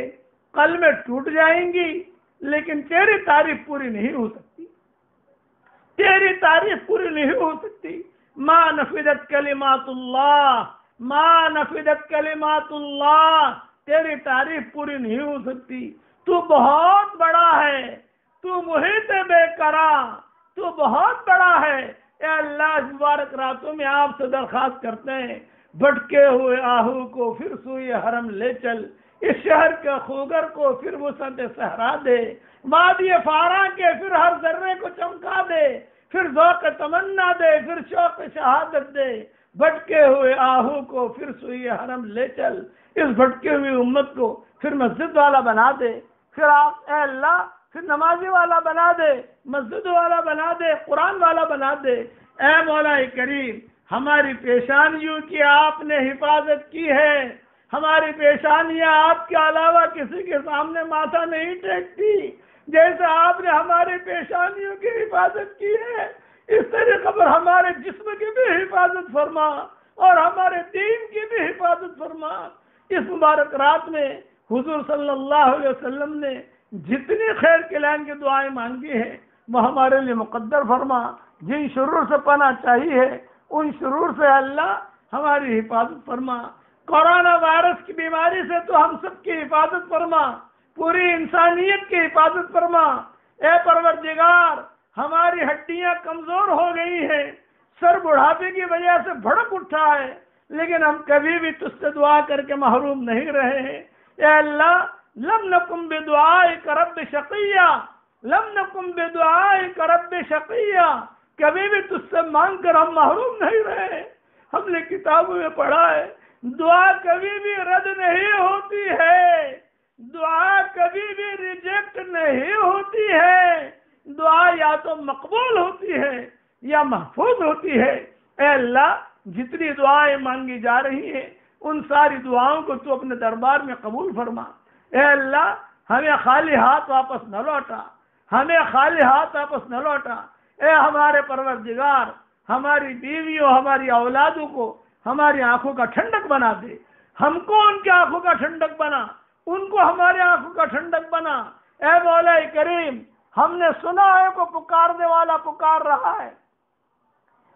قلمیں ٹوٹ جائیں گی، لیکن تیری تعریف پوری نہیں ہو سکتی، تیری تعریف پوری نہیں ہو سکتی۔ ما نفدت کلمات اللہ، ما نفدت کلمات اللہ، تیری تعریف پوری نہیں ہو سکتی۔ تو بہت بڑا ہے، تو محیط بے قرار، تو بہت بڑا ہے۔ اے اللہ اس مبارک راتوں میں آپ سے درخواست کرتے ہیں بھٹکے ہوئے آہو کو پھر سوئے حرم لے چل، اس شہر کے خوگر کو پھر وسعت صحرا دے، وادی فاراں کے پھر ہر ذرے کو چمکا دے، پھر ذوق تمنا دے، پھر شوق شہادت دے۔ بھٹکے ہوئے آہو کو پھر سوئے حرم لے چل، اس بھٹکے ہوئی امت کو پھر مسجد والا بنا دے، پھر آپ اے اللہ پھر نمازی والا بنا دے، مسجد والا بنا دے، قرآن والا بنا دے۔ اے مولا کریم ہماری پیشانیوں کی آپ نے حفاظت کی ہے، ہماری پیشانیاں آپ کے علاوہ کسی کے سامنے ماتھا نہیں ٹیکتی، جیسے آپ نے ہماری پیشانیوں کی حفاظت کی ہے اس طریقے پر ہمارے جسم کی بھی حفاظت فرما اور ہمارے دین کی بھی حفاظت فرما۔ اس مبارک رات میں حضور صلی اللہ علیہ وسلم نے جتنی خیر کے لائن کی دعائیں مانگی ہیں وہ ہمارے لیے مقدر فرما، جن شرور سے پناہ چاہیے ان شرور سے اللہ ہماری حفاظت فرما۔ کورونا وائرس کی بیماری سے تو ہم سب کی حفاظت فرما، پوری انسانیت کی حفاظت فرما۔ اے پروردگار ہماری ہڈیاں کمزور ہو گئی ہیں، سر بڑھاپے کی وجہ سے بھڑک اٹھا ہے، لیکن ہم کبھی بھی تجھ سے دعا کر کے محروم نہیں رہے ہیں۔ اے اللہ لم نکن بدعائک رب شقیہ، لم نکن بدعائک رب شقیہ، کبھی بھی تجھ سے مانگ کر ہم محروم نہیں رہے۔ ہم نے کتابوں میں پڑھا ہے دعا کبھی بھی رد نہیں ہوتی ہے، دعا کبھی بھی ریجیکٹ نہیں ہوتی ہے، دعا یا تو مقبول ہوتی ہے یا محفوظ ہوتی ہے۔ اے اللہ جتنی دعائیں مانگی جا رہی ہیں ان ساری دعاؤں کو تو اپنے دربار میں قبول فرما۔ اے اللہ ہمیں خالی ہاتھ واپس نہ لوٹا، ہمیں خالی ہاتھ واپس نہ لوٹا۔ اے ہمارے پروردگار ہماری بیویوں ہماری اولادوں کو ہماری آنکھوں کا ٹھنڈک بنا دے، ہم کو ان کی آنکھوں کا ٹھنڈک بنا، ان کو ہماری آنکھوں کا ٹھنڈک بنا۔ اے مولا کریم ہم نے سنا ہے کو پکارنے والا پکار رہا ہے،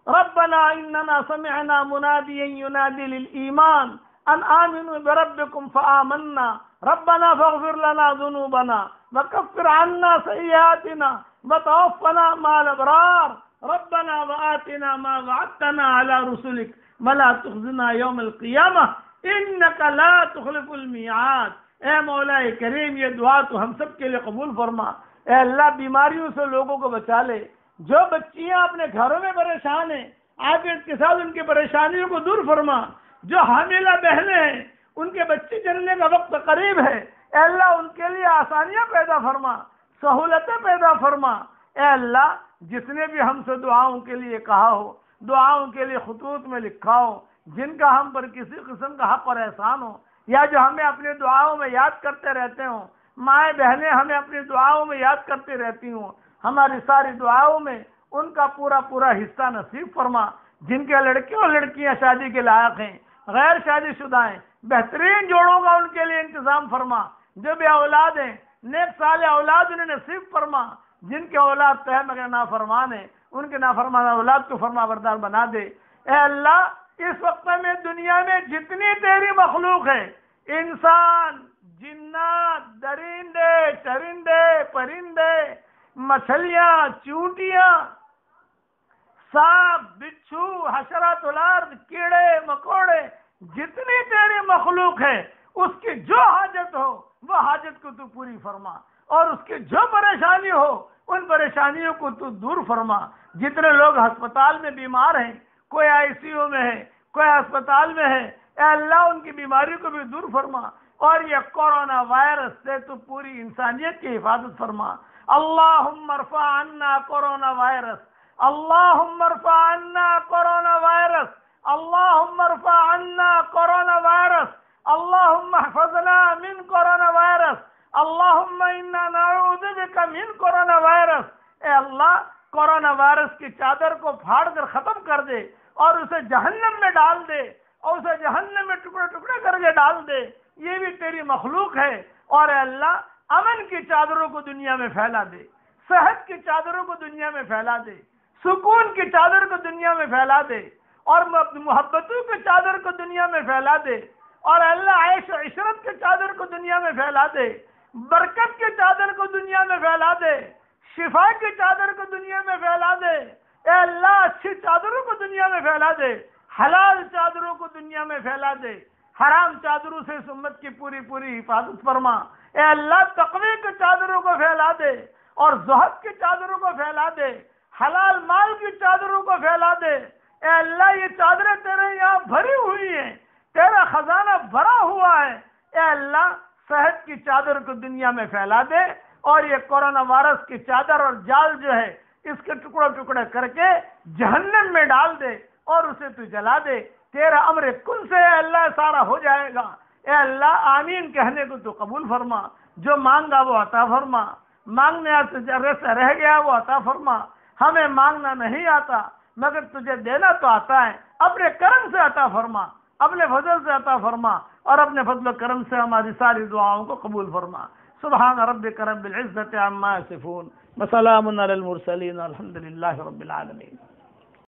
ربنا اننا سمعنا منادیا ینادی للایمان ان آمنوا بربکم فآمنا ربنا فاغفر لنا ذنوبنا وکفر عنا سیئاتنا وتوفنا مع الابرار ربنا وآتنا ما وعدتنا على رسلك ولا تخزنا يوم القیامہ انك لا تخلف الميعاد۔ اے مولا کریم یہ دعا تو ہم سب کے لیے قبول فرما۔ اے اللہ بیماریوں سے لوگوں کو بچا لے، جو بچیاں اپنے گھروں میں پریشان ہیں عافیت کے ساتھ ان کی پریشانیوں کو دور فرما، جو حاملہ بہنیں ہیں ان کے بچے جننے کا وقت قریب ہے، اے اللہ ان کے لیے آسانیاں پیدا فرما، سہولتیں پیدا فرما۔ اے اللہ جس نے بھی ہم سے دعاؤں کے لیے کہا ہو، دعاؤں کے لیے خطوط میں لکھا ہو، جن کا ہم پر کسی قسم کا حق اور احسان ہو، یا جو ہمیں اپنی دعاؤں میں یاد کرتے رہتے ہوں، مائیں بہنیں ہمیں اپنی دعاؤں میں یاد کرتے رہتی ہوں، ہماری ساری دعاؤں میں ان کا پورا پورا حصہ نصیب فرما۔ جن کے لڑکے اور لڑکیاں شادی کے لائق ہیں، غیر شادی شدہ ہیں، بہترین جوڑوں کا ان کے لیے انتظام فرما۔ جو بھی اولاد ہیں نیک صالح اولاد انہیں نصیب فرما۔ جن کے اولاد تہ مگر نافرمان ہیں ان کے نافرمان اولاد کو فرما بردار بنا دے۔ اے اللہ اس وقت میں دنیا میں جتنی تیری مخلوق ہے، انسان، جنات، درندے، چرندے، پرندے، مچھلیاں، چونٹیاں، سانپ، بچھو، حشرات الارض، کیڑے مکوڑے، جتنی تیری مخلوق ہے اس کی جو حاجت ہو وہ حاجت کو تو پوری فرما، اور اس کی جو پریشانی ہو ان پریشانیوں کو تو دور فرما۔ جتنے لوگ ہسپتال میں بیمار ہیں، کوئی آئی سی یو میں ہے، کوئی ہسپتال میں ہے، اے اللہ ان کی بیماری کو بھی دور فرما، اور یہ کورونا وائرس سے تو پوری انسانیت کی حفاظت فرما۔ اللہم ارفع عنا کورونا وائرس، اللہم ارفع عنا کورونا وائرس، اللہم ارفع عنا کورونا وائرس، اللہم احفظنا من کورونا وائرس، اللہم انا نعوذ بک من کورونا وائرس۔ اے اللہ کورونا وائرس کی چادر کو پھاڑ کر ختم کر دے اور اسے جہنم میں ڈال دے، اور اسے جہنم میں ٹکڑے ٹکڑے کر کے ڈال دے، یہ بھی تیری مخلوق ہے۔ اور اے اللہ امن کی چادروں کو دنیا میں پھیلا دے، صحت کی چادروں کو دنیا میں پھیلا دے، سکون کی چادر کو دنیا میں پھیلا دے، اور محبتوں کی چادر کو دنیا میں پھیلا دے، اور اللہ عیش و عشرت کی چادر کو دنیا میں پھیلا دے، برکت کی چادر کو دنیا میں پھیلا دے، شفا کی چادر کو دنیا میں پھیلا دے۔ اے اللہ اچھی چادروں کو دنیا میں پھیلا دے، حلال چادروں کو دنیا میں پھیلا دے، حرام چادروں سے اس امت کی پوری پوری حفاظت فرما۔ اے اللہ تقوی کی چادروں کو پھیلا دے، اور زہد کی چادروں کو پھیلا دے، حلال مال کی چادروں کو پھیلا دے۔ اے اللہ یہ چادریں تیرے یہاں بھری ہوئی ہیں، تیرا خزانہ بھرا ہوا ہے۔ اے اللہ صحت کی چادر کو دنیا میں پھیلا دے، اور یہ کورونا وائرس کی چادر اور جال جو ہے اس کے ٹکڑے ٹکڑے کر کے جہنم میں ڈال دے اور اسے تو جلا دے۔ تیرا امر کن سے اے اللہ سارا ہو جائے گا۔ اے اللہ آمین کہنے کو تو قبول فرما، جو مانگا وہ عطا فرما، مانگنے سے رہ گیا وہ عطا فرما۔ ہمیں مانگنا نہیں آتا مگر تجھے دینا تو آتا ہے، اپنے کرم سے عطا فرما، اپنے فضل سے عطا فرما، اور اپنے فضل و کرم سے ہماری ساری دعاؤں کو قبول فرما۔ سبحان ربک رب العزت عما یصفون وسلام علی المرسلین الحمد للہ رب العالمین۔